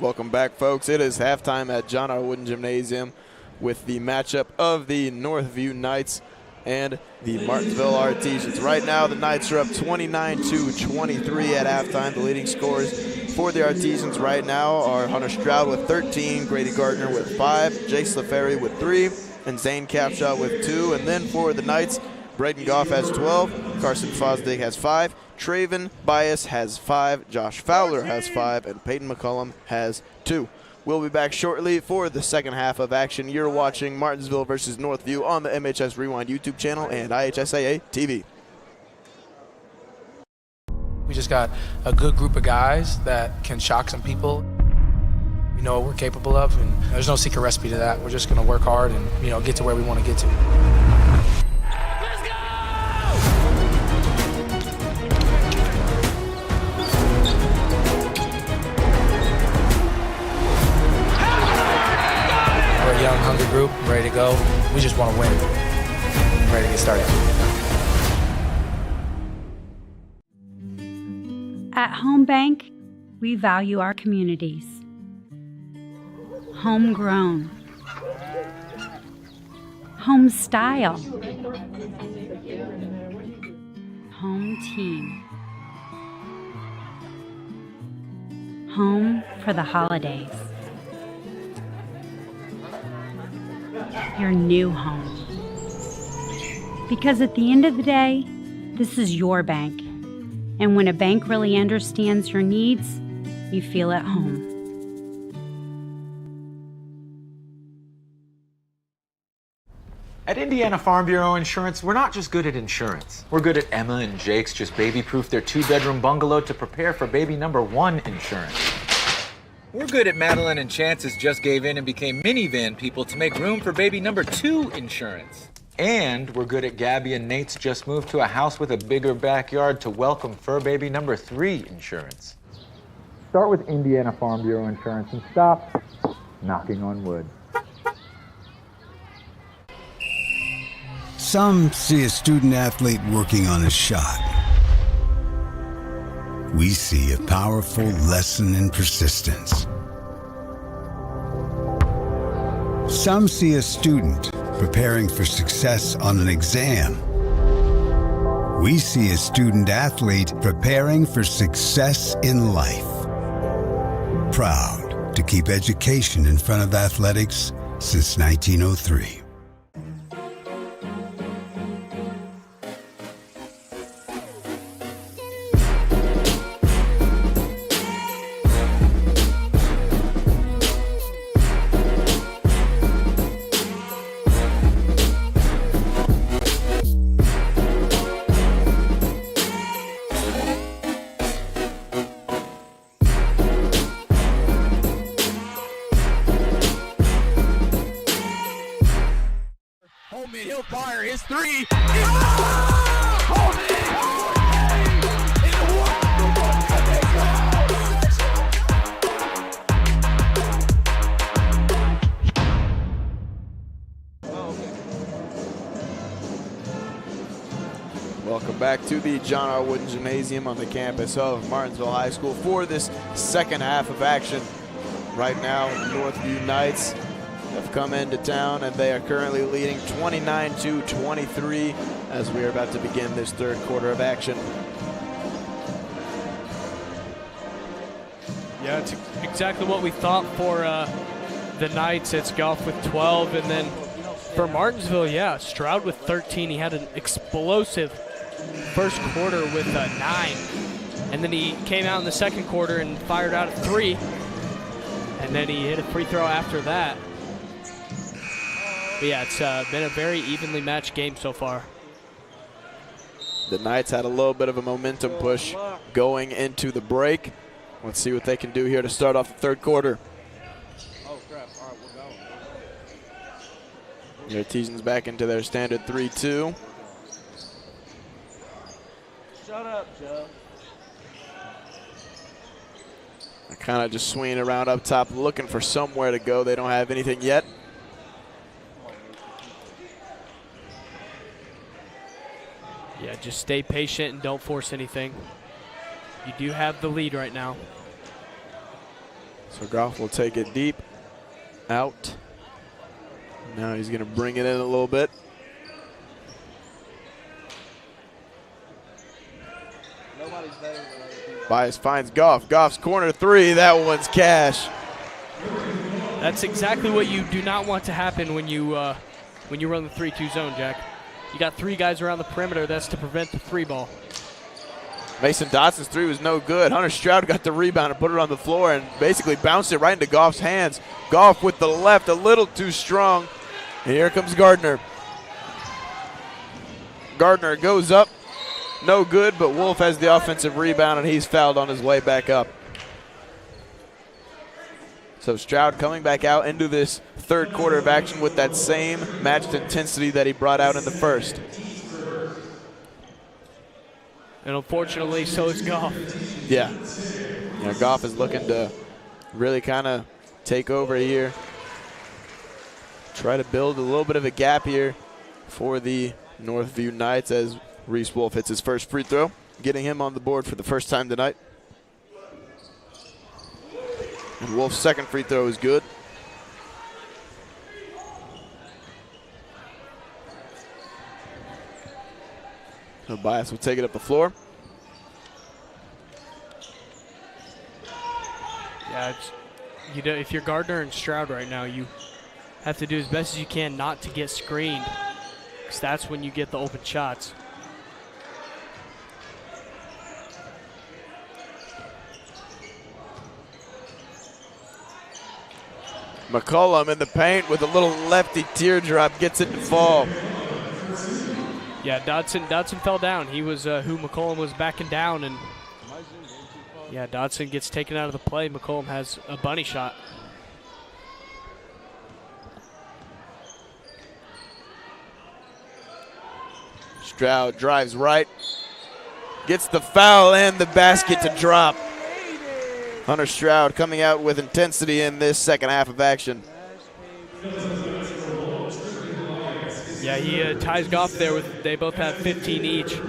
Welcome back, folks. It is halftime at John R. Wooden Gymnasium with the matchup of the Northview Knights and the Martinsville Artesians. Right now, the Knights are up 29-23 at halftime. The leading scorers for the Artesians right now are Hunter Stroud with 13, Grady Gardner with 5, Jace LaFerry with 3, and Zane Capshaw with 2. And then for the Knights, Braden Goff has 12, Carson Fosdig has 5, Traven Bias has 5, Josh Fowler has 5, and Peyton McCullum has 2. We'll be back shortly for the second half of action. You're watching Martinsville versus Northview on the MHS Rewind YouTube channel and IHSAA TV. We just got a good group of guys that can shock some people. We know what we're capable of, and there's no secret recipe to that. We're just going to work hard and, get to where we want to get to. Young, hungry group, ready to go. We just want to win. Ready to get started. At Home Bank, we value our communities. Homegrown. Home style. Home team. Home for the holidays. Your new home. Because at the end of the day, this is your bank. And when a bank really understands your needs, you feel at home. At Indiana Farm Bureau Insurance, we're not just good at insurance. We're good at Emma and Jake's just baby-proof their two-bedroom bungalow to prepare for baby number 1 insurance. We're good at Madeline and Chance's just gave in and became minivan people to make room for baby number 2 insurance. And we're good at Gabby and Nate's just moved to a house with a bigger backyard to welcome fur baby number 3 insurance. Start with Indiana Farm Bureau Insurance and stop knocking on wood. Some see a student athlete working on a shot. We see a powerful lesson in persistence. Some see a student preparing for success on an exam. We see a student athlete preparing for success in life. Proud to keep education in front of athletics since 1903. He'll fire his 3. Welcome back to the John R. Wooden Gymnasium on the campus of Martinsville High School for this second half of action. Right now, Northview Knights have come into town and they are currently leading 29-23 as we are about to begin this third quarter of action. Yeah, it's exactly what we thought for the Knights. It's Goff with 12, and then for Martinsville, yeah, Stroud with 13. He had an explosive first quarter with 9, and then he came out in the second quarter and fired out a 3, and then he hit a free throw after that. But yeah, it's been a very evenly matched game so far. The Knights had a little bit of a momentum push going into the break. Let's see what they can do here to start off the third quarter. Oh, crap. All right, we're going. The Artesians back into their standard 3-2. Shut up, Joe. They're kind of just swinging around up top, looking for somewhere to go. They don't have anything yet. Yeah, just stay patient and don't force anything. You do have the lead right now. So Goff will take it deep, out. Now he's going to bring it in a little bit. Bias finds Goff. Goff's corner 3. That one's cash. That's exactly what you do not want to happen when you run the 3-2 zone, Jack. You got 3 guys around the perimeter. That's to prevent the 3 ball. Mason Dotson's 3 was no good. Hunter Stroud got the rebound and put it on the floor and basically bounced it right into Goff's hands. Goff with the left, a little too strong. And here comes Gardner. Gardner goes up. No good, but Wolf has the offensive rebound and he's fouled on his way back up. So Stroud coming back out into this third quarter of action with that same matched intensity that he brought out in the first. And unfortunately, so is Goff. Yeah. You know, Goff is looking to really kind of take over here. Try to build a little bit of a gap here for the Northview Knights as Reese Wolf hits his first free throw, getting him on the board for the first time tonight. And Wolf's second free throw is good. So Bias will take it up the floor. Yeah, if you're Gardner and Stroud right now, you have to do as best as you can not to get screened, because that's when you get the open shots. McCollum in the paint with a little lefty teardrop, gets it to fall. Yeah, Dodson fell down. He was who McCollum was backing down, and Yeah, Dodson gets taken out of the play. McCollum has a bunny shot. Stroud drives right. Gets the foul and the basket to drop. Hunter Stroud coming out with intensity in this second half of action. Yeah, he ties Goff there. They both have 15 each.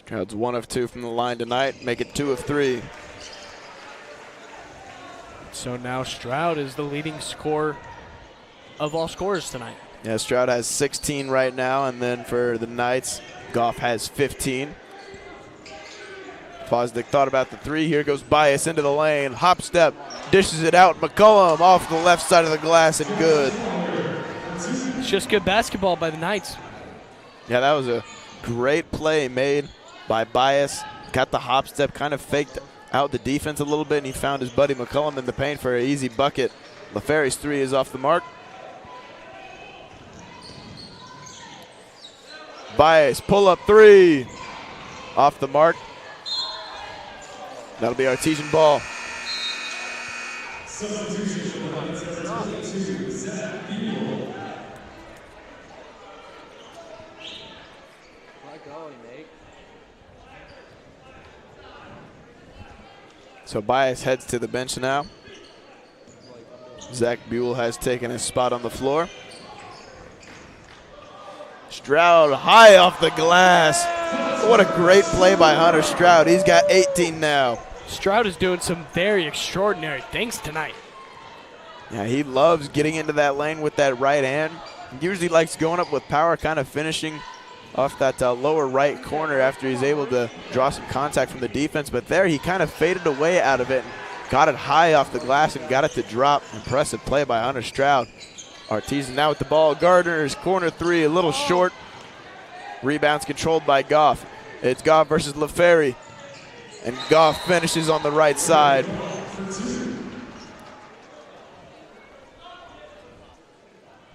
Stroud's 1 of 2 from the line tonight, make it 2 of 3. So now Stroud is the leading scorer of all scorers tonight. Yeah, Stroud has 16 right now, and then for the Knights, Goff has 15. Fosdick thought about the 3. Here goes Bias into the lane. Hop step, dishes it out. McCollum off the left side of the glass and good. It's just good basketball by the Knights. Yeah, that was a great play made by Bias. Got the hop step, kind of faked out the defense a little bit, and he found his buddy McCollum in the paint for an easy bucket. LaFerry's 3 is off the mark. Bias, pull-up 3. Off the mark. That'll be Artesian ball. So Bias heads to the bench now. Zach Buell has taken his spot on the floor. Stroud high off the glass. What a great play by Hunter Stroud. He's got 18 now. Stroud is doing some very extraordinary things tonight. Yeah, he loves getting into that lane with that right hand. He usually likes going up with power, kind of finishing off that lower right corner after he's able to draw some contact from the defense. But there he kind of faded away out of it and got it high off the glass and got it to drop. Impressive play by Hunter Stroud. Artesian now with the ball. Gardner's corner 3, a little short. Rebounds controlled by Goff. It's Goff versus LaFerry. And Goff finishes on the right side.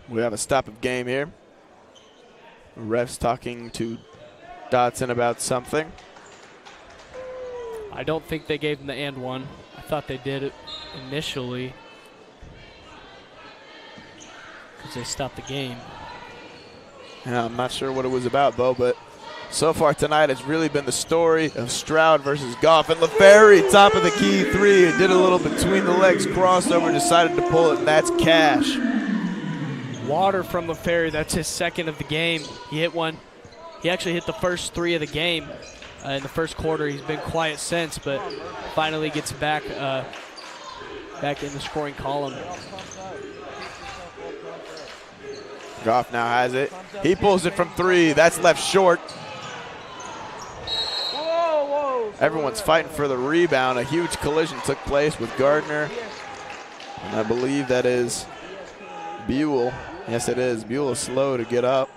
We have a stop of game here. Refs talking to Dotson about something. I don't think they gave him the and one. I thought they did it initially because they stopped the game. Yeah, I'm not sure what it was about, Bo, but so far tonight it's really been the story of Stroud versus Goff. And LaFerry, top of the key 3, did a little between the legs crossover, decided to pull it, and that's cash. Water from LaFerry, that's his second of the game. He hit one. He actually hit the first 3 of the game in the first quarter. He's been quiet since, but finally gets back in the scoring column. Goff now has it. He pulls it from 3. That's left short. Everyone's fighting for the rebound. A huge collision took place with Gardner. And I believe that is Buell. Yes, it is. Buell is slow to get up.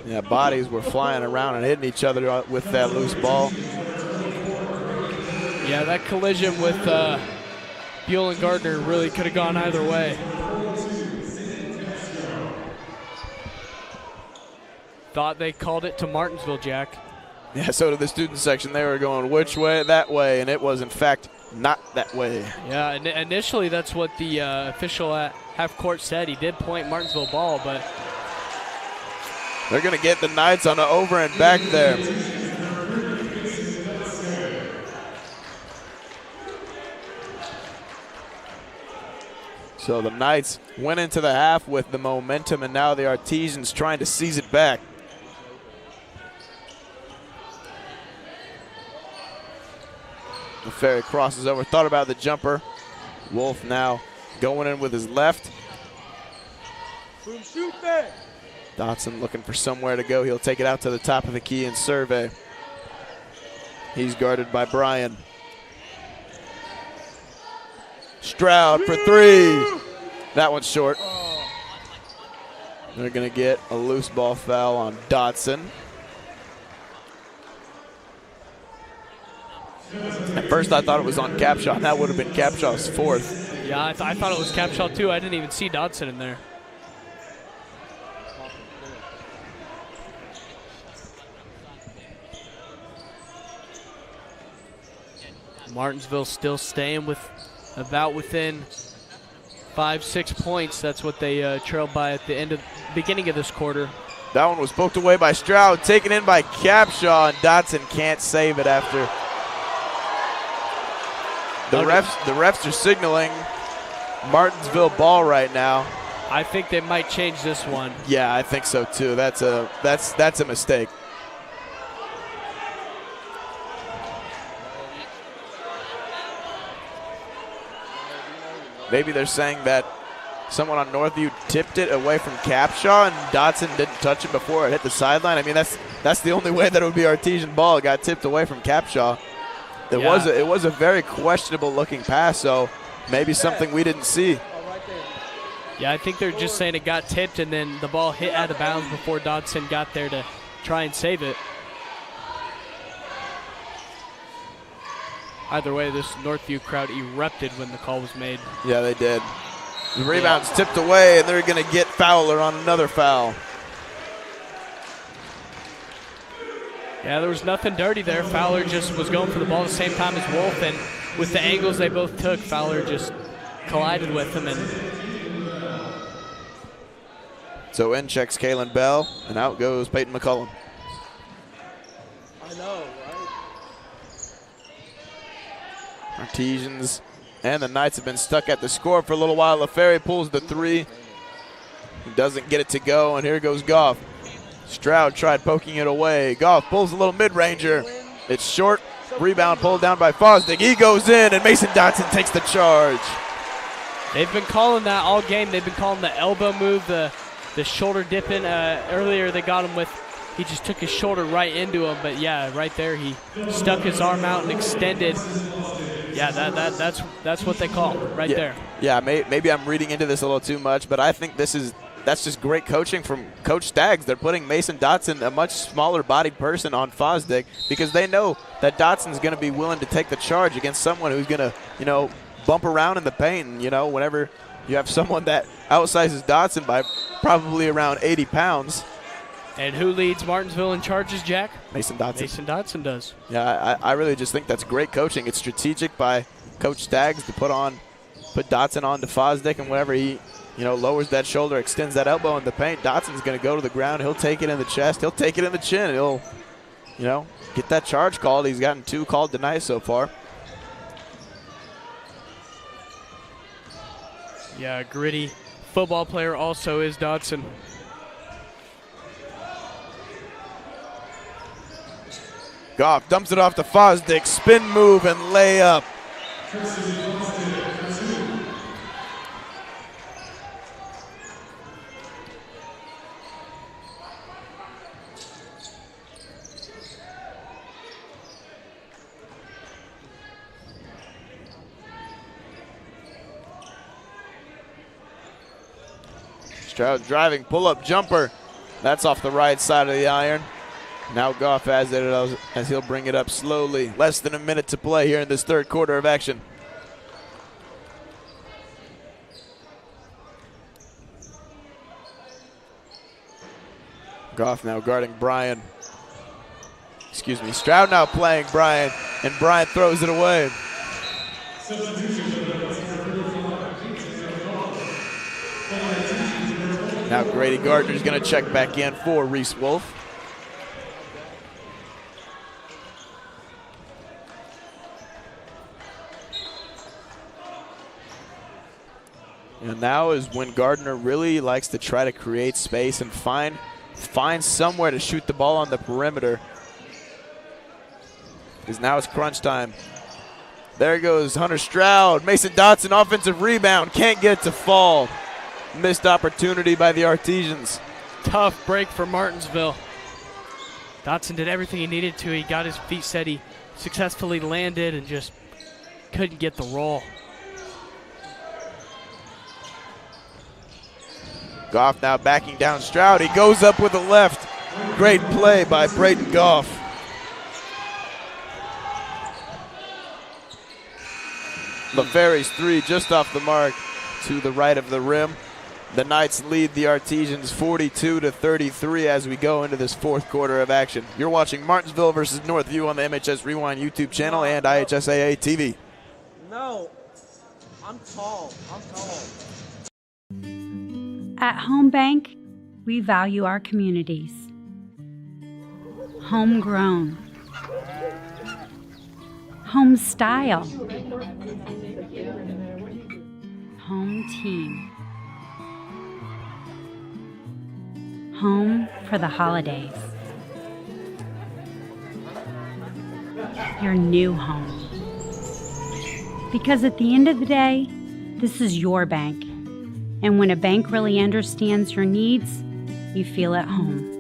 Yeah, bodies were flying around and hitting each other with that loose ball. Yeah, that collision with Buell and Gardner really could have gone either way. Thought they called it to Martinsville, Jack. Yeah, so did the student section. They were going which way, that way, and it was, in fact, not that way. Yeah, initially that's what the official at half court said. He did point Martinsville ball, but they're going to get the Knights on the over and back there. So the Knights went into the half with the momentum, and now the Artesians trying to seize it back. LaFerry crosses over, thought about the jumper. Wolf now going in with his left. Dotson looking for somewhere to go. He'll take it out to the top of the key and survey. He's guarded by Bryan. Stroud for 3. That one's short. They're going to get a loose ball foul on Dotson. At first I thought it was on Capshaw. That would have been Capshaw's 4th. yeah, I thought it was Capshaw too. I didn't even see Dodson in there. Martinsville still staying with about within 5-6 points. That's what they trailed by at the beginning of this quarter. That one was poked away by Stroud, taken in by Capshaw, and Dotson can't save it after. The refs are signaling Martinsville ball right now. I think they might change this one. Yeah, I think so too. That's a mistake. Maybe they're saying that someone on Northview tipped it away from Capshaw and Dotson didn't touch it before it hit the sideline. I mean, that's the only way that it would be artesian ball. It got tipped away from Capshaw. It was a very questionable looking pass, so maybe something we didn't see. Yeah, I think they're just saying it got tipped and then the ball hit out of bounds before Dotson got there to try and save it. Either way, this Northview crowd erupted when the call was made. Yeah, they did. The rebound's tipped away, and they're going to get Fowler on another foul. Yeah, there was nothing dirty there. Fowler just was going for the ball at the same time as Wolf, and with the angles they both took, Fowler just collided with him. And so in checks Kalen Bell, and out goes Peyton McCullum. I know, right? Artesians and the Knights have been stuck at the score for a little while. LaFerry pulls the three. He doesn't get it to go, and here goes Goff. Stroud tried poking it away. Goff pulls a little mid-ranger. It's short. Rebound pulled down by Fosdick. He goes in, and Mason Dotson takes the charge. They've been calling that all game. They've been calling the elbow move, the shoulder dipping. Earlier they got him with, he just took his shoulder right into him. But yeah, right there he stuck his arm out and extended. Yeah, that's what they call right there. Yeah, maybe I'm reading into this a little too much, but I think that's just great coaching from Coach Staggs. They're putting Mason Dotson, a much smaller-bodied person, on Fosdick because they know that Dotson's going to be willing to take the charge against someone who's going to, bump around in the paint. And, whenever you have someone that outsizes Dotson by probably around 80 pounds. And who leads Martinsville in charges, Jack? Mason Dotson. Mason Dotson does. Yeah, I really just think that's great coaching. It's strategic by Coach Staggs to put Dotson on to Fosdick, and whenever he, lowers that shoulder, extends that elbow in the paint, Dotson's going to go to the ground. He'll take it in the chest. He'll take it in the chin. He'll, get that charge called. He's gotten 2 called tonight so far. Yeah, gritty football player also is Dotson. Goff dumps it off to Fosdick. Spin move and lay up. Stroud driving, pull-up jumper. That's off the right side of the iron. Now Goff has it as he'll bring it up slowly. Less than a minute to play here in this third quarter of action. Goff now guarding Bryan. Stroud now playing Bryan, and Bryan throws it away. Now Grady Gardner's going to check back in for Reese Wolf. And now is when Gardner really likes to try to create space and find somewhere to shoot the ball on the perimeter. Because now it's crunch time. There goes Hunter Stroud. Mason Dotson, offensive rebound. Can't get it to fall. Missed opportunity by the Artesians. Tough break for Martinsville. Dotson did everything he needed to. He got his feet set. He successfully landed and just couldn't get the roll. Goff now backing down Stroud. He goes up with the left. Great play by Brayden Goff. LaFerry's 3 just off the mark to the right of the rim. The Knights lead the Artesians 42-33 as we go into this fourth quarter of action. You're watching Martinsville versus Northview on the MHS Rewind YouTube channel and IHSAA TV. No, I'm tall. I'm tall. At Home Bank, we value our communities. Homegrown. Home style. Home team. Home for the holidays. Your new home. Because at the end of the day, this is your bank. And when a bank really understands your needs, you feel at home.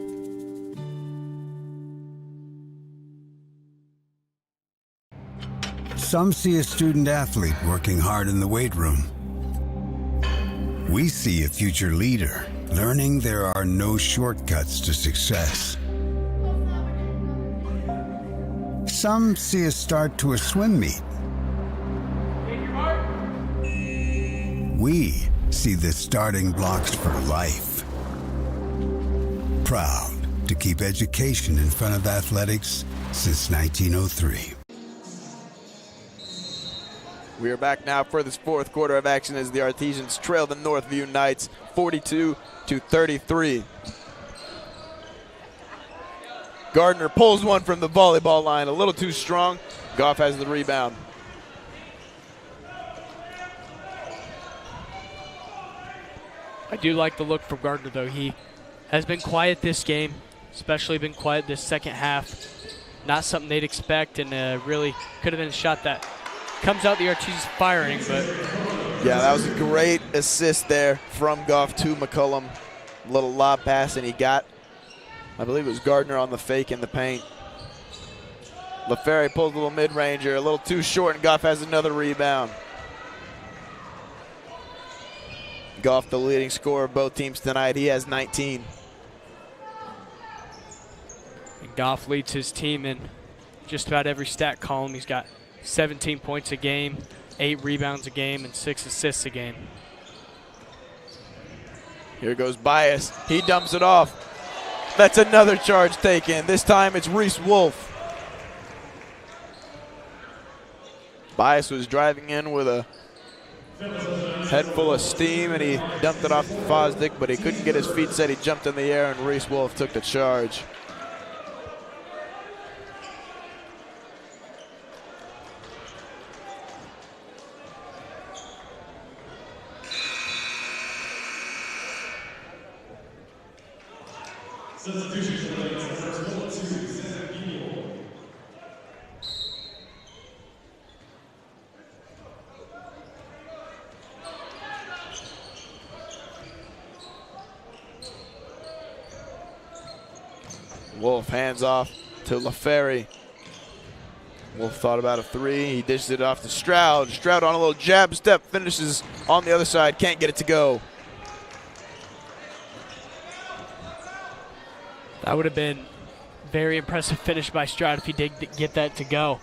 Some see a student athlete working hard in the weight room. We see a future leader learning there are no shortcuts to success. Some see a start to a swim meet. We see the starting blocks for life. Proud to keep education in front of athletics since 1903. We are back now for this fourth quarter of action as the Artesians trail the Northview Knights 42-33. Gardner pulls one from the volleyball line, a little too strong. Goff has the rebound. I do like the look from Gardner, though. He has been quiet this game, especially been quiet this second half. Not something they'd expect, and really could have been a shot that comes out the Artesians firing, but yeah, that was a great assist there from Goff to McCullum. Little lob pass, and he got, I believe it was Gardner on the fake in the paint. LaFerre pulls a little mid-ranger, a little too short, and Goff has another rebound. Goff, the leading scorer of both teams tonight. He has 19. And Goff leads his team in just about every stat column. He's got 17 points a game, 8 rebounds a game, and 6 assists a game. Here goes Bias. He dumps it off. That's another charge taken. This time it's Reese Wolf. Bias was driving in with a head full of steam, and he dumped it off to Fosdick, but he couldn't get his feet set. He jumped in the air, and Reese Wolf took the charge. Wolf hands off to LaFerre. Wolf thought about a three. He dished it off to Stroud. Stroud on a little jab step, finishes on the other side. Can't get it to go. That would have been very impressive finish by Stroud if he did get that to go.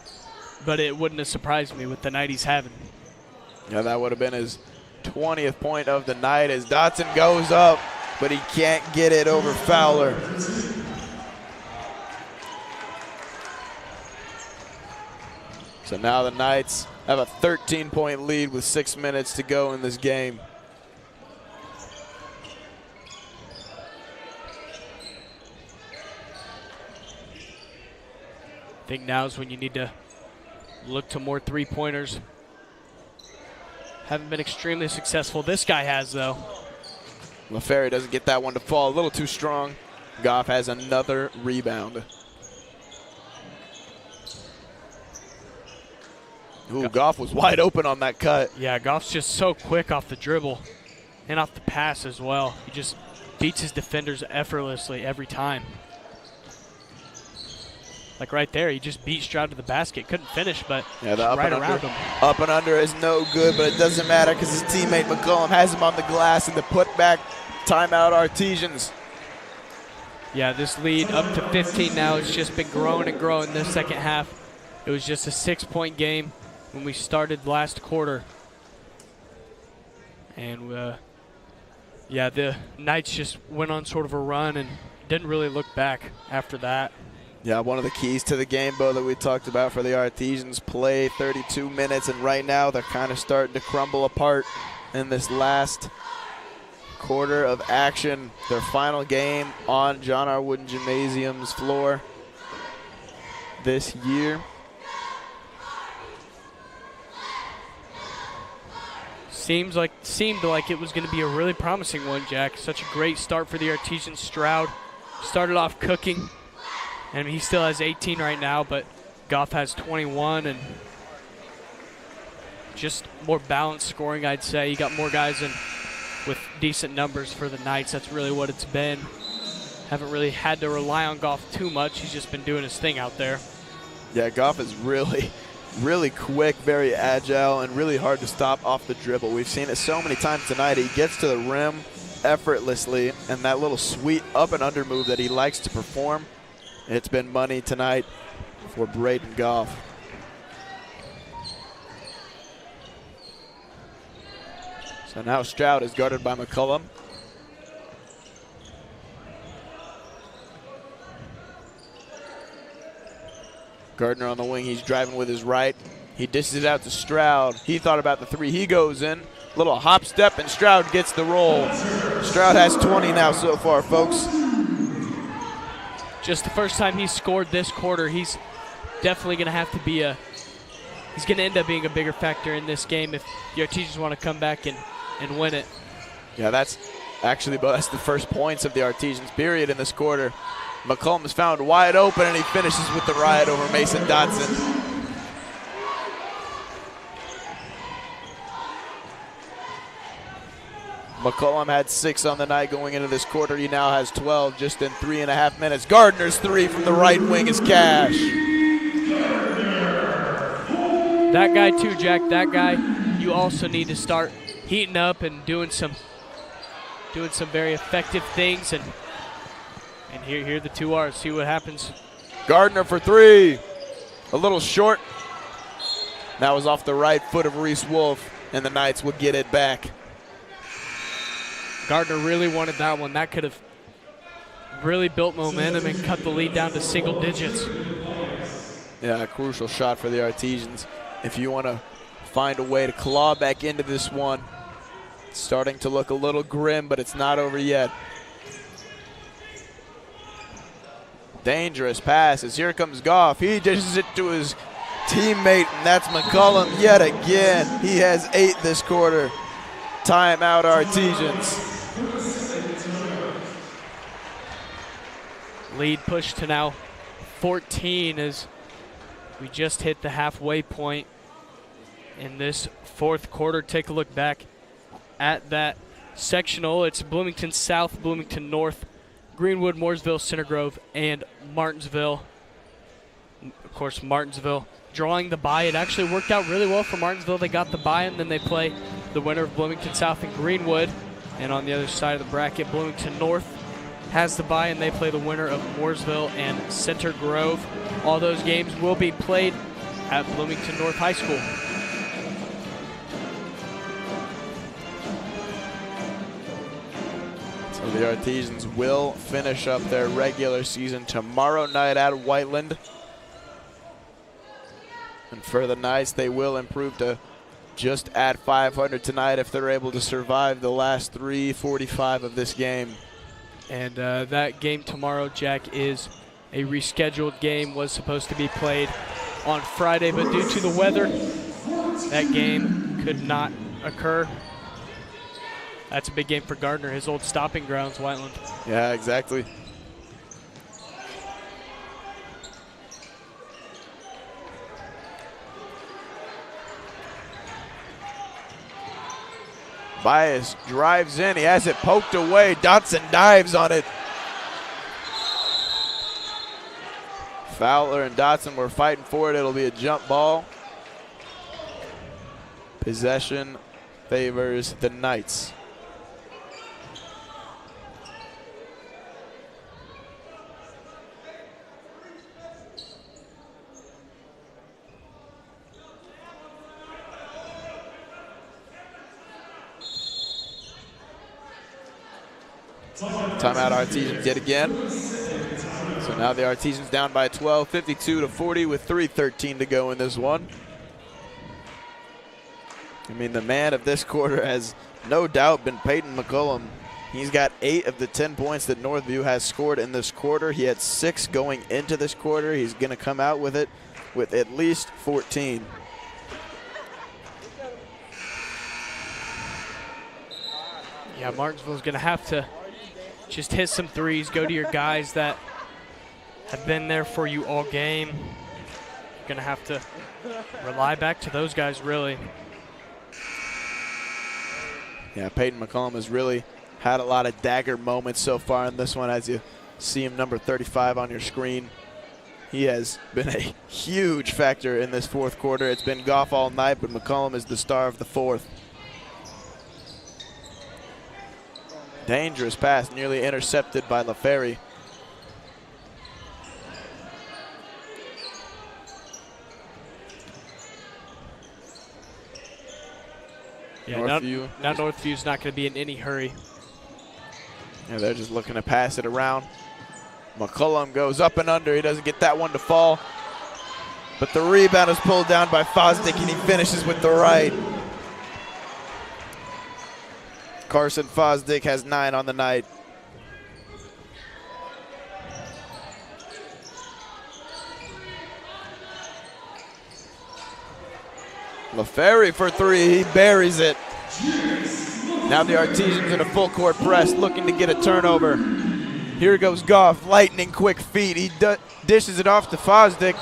But it wouldn't have surprised me with the night he's having. Yeah, that would have been his 20th point of the night as Dotson goes up, but he can't get it over Fowler. So now the Knights have a 13-point lead with 6 minutes to go in this game. I think now is when you need to look to more three-pointers. Haven't been extremely successful. This guy has, though. LaFerre doesn't get that one to fall. A little too strong. Goff has another rebound. Ooh, Goff was wide open on that cut. Yeah, Goff's just so quick off the dribble and off the pass as well. He just beats his defenders effortlessly every time. Like right there, he just beat Stroud to the basket. Couldn't finish, but yeah, the right around him. Up and under is no good, but it doesn't matter because his teammate McCullum has him on the glass in the putback. Timeout Artesians. Yeah, this lead up to 15 now. It's just been growing and growing this second half. It was just a 6-point game when we started last quarter. And Yeah, the Knights just went on sort of a run and didn't really look back after that. Yeah, one of the keys to the game, Bo, that we talked about for the Artesians, play 32 minutes, and right now they're kind of starting to crumble apart in this last quarter of action. Their final game on John R. Wooden Gymnasium's floor this year. Seemed like it was going to be a really promising one, Jack. Such a great start for the Artesians. Stroud started off cooking, and he still has 18 right now, but Goff has 21, and just more balanced scoring, I'd say. You got more guys in with decent numbers for the Knights. That's really what it's been. Haven't really had to rely on Goff too much. He's just been doing his thing out there. Yeah, Goff is really quick, very agile, and really hard to stop off the dribble. We've seen it so many times tonight. He gets to the rim effortlessly, and that little sweet up and under move that he likes to perform, it's been money tonight for Braden Goff. So now Stroud is guarded by McCullum. Gardner on the wing, he's driving with his right. He dishes it out to Stroud. He thought about the three, he goes in. Little hop step, and Stroud gets the roll. Stroud has 20 now so far, folks. Just the first time he's scored this quarter. He's definitely going to have to be he's going to end up being a bigger factor in this game if the Artesians want to come back and win it. Yeah, that's the first points of the Artesians period in this quarter. McCollum is found wide open, and he finishes with the riot over Mason Dotson. McCollum had 6 on the night going into this quarter. He now has 12 just in 3.5 minutes. Gardner's 3 from the right wing is cash. That guy too, Jack. That guy, you also need to start heating up and doing some very effective things. And here are the 2 R's. See what happens. Gardner for 3. A little short. That was off the right foot of Reese Wolf, and the Knights will get it back. Gardner really wanted that one. That could have really built momentum and cut the lead down to single digits. Yeah, a crucial shot for the Artesians. If you want to find a way to claw back into this one, it's starting to look a little grim, but it's not over yet. Dangerous passes. Here comes Goff. He dishes it to his teammate, and that's McCullum yet again. He has 8 this quarter. Timeout, Artesians. Lead pushed to now 14 as we just hit the halfway point in this 4th quarter. Take a look back at that sectional. It's Bloomington South, Bloomington North, Greenwood, Mooresville, Center Grove, and Martinsville. Of course, Martinsville drawing the bye. It actually worked out really well for Martinsville. They got the bye, and then they play the winner of Bloomington South and Greenwood. And on the other side of the bracket, Bloomington North has the bye, and they play the winner of Mooresville and Center Grove. All those games will be played at Bloomington North High School. So the Artesians will finish up their regular season tomorrow night at Whiteland. And for the Knights, they will improve to just at 500 tonight if they're able to survive the last 3:45 of this game. And that game tomorrow, Jack, is a rescheduled game. Was supposed to be played on Friday, but due to the weather, that game could not occur. That's a big game for Gardner, his old stopping grounds, Whiteland. Yeah, exactly. Bias drives in. He has it poked away. Dotson dives on it. Fowler and Dotson were fighting for it. It'll be a jump ball. Possession favors the Knights. Timeout Artesians yet again. So now the Artesians down by 12, 52-40 with 3:13 to go in this one. I mean, the man of this quarter has no doubt been Peyton McCullum. He's got 8 of the 10 points that Northview has scored in this quarter. He had 6 going into this quarter. He's going to come out with it with at least 14. Yeah, Martinsville's going to have to just hit some threes, go to your guys that have been there for you all game. You're going to have to rely back to those guys, really. Yeah, Peyton McCullum has really had a lot of dagger moments so far in this one, as you see him, number 35 on your screen. He has been a huge factor in this fourth quarter. It's been Goff all night, but McCullum is the star of the fourth. Dangerous pass, nearly intercepted by LaFerry. Yeah, Northview. now Northview's not going to be in any hurry. Yeah, they're just looking to pass it around. McCullum goes up and under. He doesn't get that one to fall. But the rebound is pulled down by Fosdick, and he finishes with the right. Carson Fosdick has 9 on the night. LaFerry for 3, he buries it. Now the Artesians in a full court press looking to get a turnover. Here goes Goff, lightning quick feet. He dishes it off to Fosdick.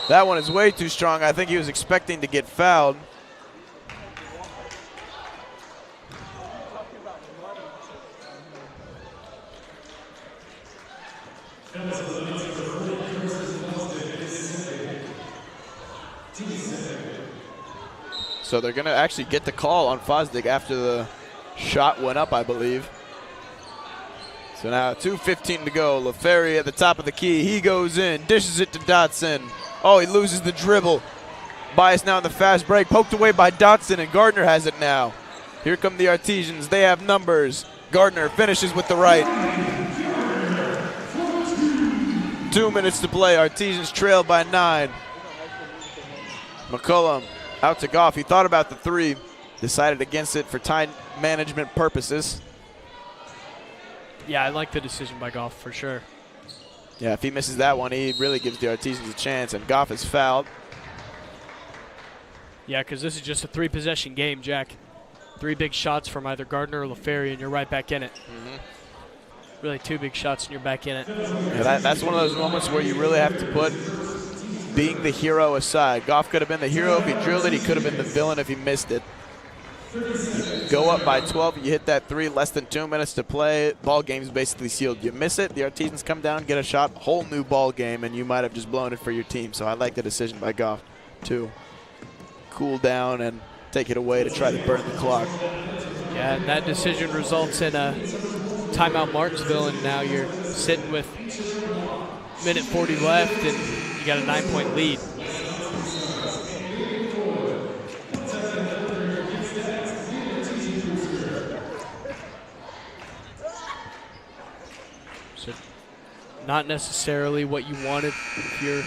That one is way too strong. I think he was expecting to get fouled. So they're going to actually get the call on Fosdick after the shot went up, I believe. So now 2:15 to go. LaFerry at the top of the key. He goes in, dishes it to Dotson. Oh, he loses the dribble. Bias now in the fast break. Poked away by Dotson, and Gardner has it now. Here come the Artesians. They have numbers. Gardner finishes with the right. 2 minutes to play. Artesians trail by 9. McCullum out to Goff. He thought about the 3, decided against it for time management purposes. Yeah, I like the decision by Goff for sure. Yeah, if he misses that one, he really gives the Artesians a chance, and Goff is fouled. Yeah, because this is just a 3-possession game, Jack. 3 big shots from either Gardner or LaFerry, and you're right back in it. Really 2 big shots, and you're back in it. Yeah, that's one of those moments where you really have to put being the hero aside. Goff could have been the hero if he drilled it. He could have been the villain if he missed it. You go up by 12, you hit that 3, less than 2 minutes to play. Ball game's basically sealed. You miss it, the Artesians come down, get a shot, whole new ball game, and you might have just blown it for your team. So I like the decision by Goff to cool down and take it away to try to burn the clock. Yeah, and that decision results in a timeout Martinsville, and now you're sitting with minute 40 left, and you got a 9-point lead. So not necessarily what you wanted if you're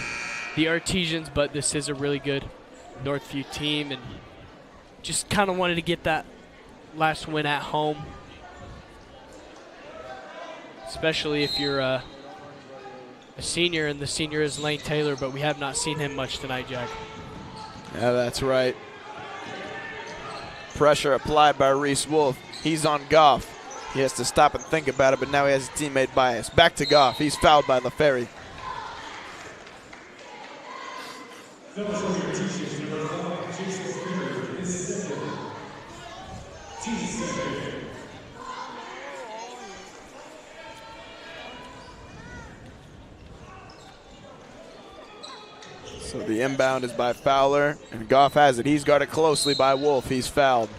the Artesians, but this is a really good Northview team, and just kind of wanted to get that last win at home, especially if you're a senior, and the senior is Lane Taylor, but we have not seen him much tonight, Jack. Yeah, that's right. Pressure applied by Reese Wolf. He's on Goff. He has to stop and think about it, but now he has his teammate Bias. Back to Goff. He's fouled by LaFerry. So the inbound is by Fowler, and Goff has it. He's guarded closely by Wolf. He's fouled.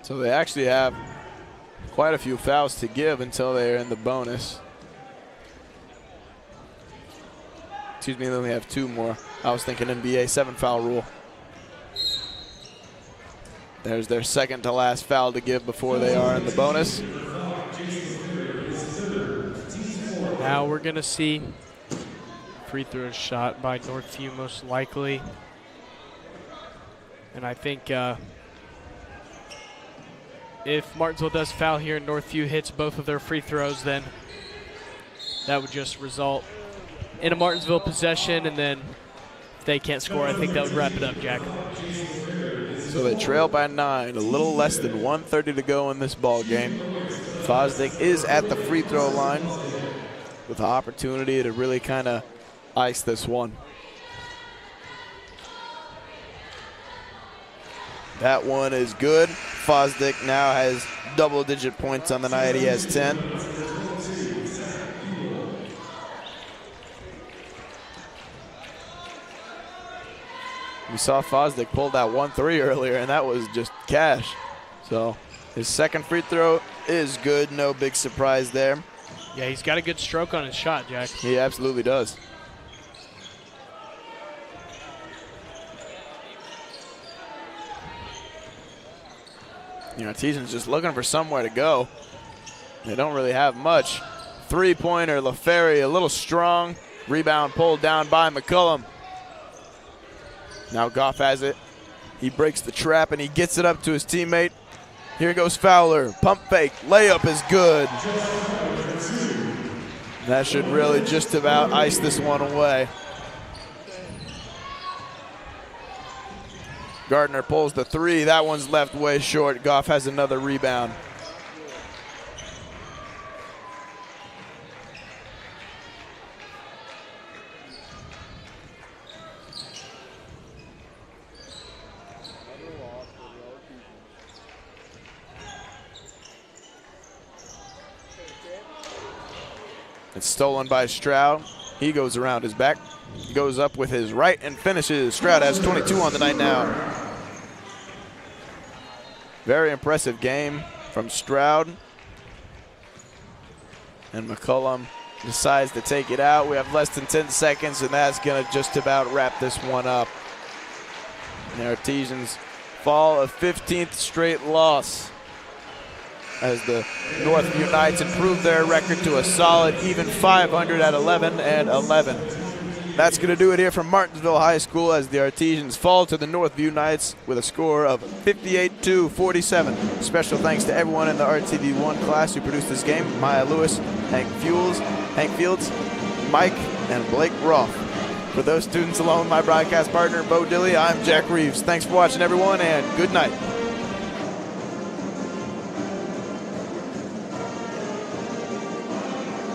So they actually have quite a few fouls to give until they're in the bonus. Excuse me, they only have 2 more. I was thinking NBA 7-foul rule. There's their second to last foul to give before they are in the bonus. Now we're going to see free throw shot by Northview most likely. And I think if Martinsville does foul here and Northview hits both of their free throws, then that would just result in a Martinsville possession, and then if they can't score, I think that would wrap it up, Jack. So they trail by 9, a little less than 1:30 to go in this ball game. Fosdick is at the free throw line with the opportunity to really kind of ice this one. That one is good. Fosdick now has double-digit points on the night. He has 10. We saw Fosdick pull that 1-3 earlier, and that was just cash. So his second free throw is good. No big surprise there. Yeah, he's got a good stroke on his shot, Jack. He absolutely does. You know, Artesian's just looking for somewhere to go. They don't really have much. Three-pointer, LaFerry a little strong. Rebound pulled down by McCullum. Now Goff has it. He breaks the trap and he gets it up to his teammate. Here goes Fowler. Pump fake. Layup is good. That should really just about ice this one away. Gardner pulls the 3. That one's left way short. Goff has another rebound. It's stolen by Stroud. He goes around his back. He goes up with his right and finishes. Stroud has 22 on the night now. Very impressive game from Stroud. And McCullum decides to take it out. We have less than 10 seconds, and that's going to just about wrap this one up. And the Artesians fall a 15th straight loss as the Northview Knights improve their record to a solid even 500 at 11-11. That's going to do it here from Martinsville High School as the Artesians fall to the Northview Knights with a score of 58-47. Special thanks to everyone in the RTV1 class who produced this game: Maya Lewis, Hank Fields, Mike, and Blake Roth. For those students along with my broadcast partner, Bo Dilley, I'm Jack Reeves. Thanks for watching, everyone, and good night.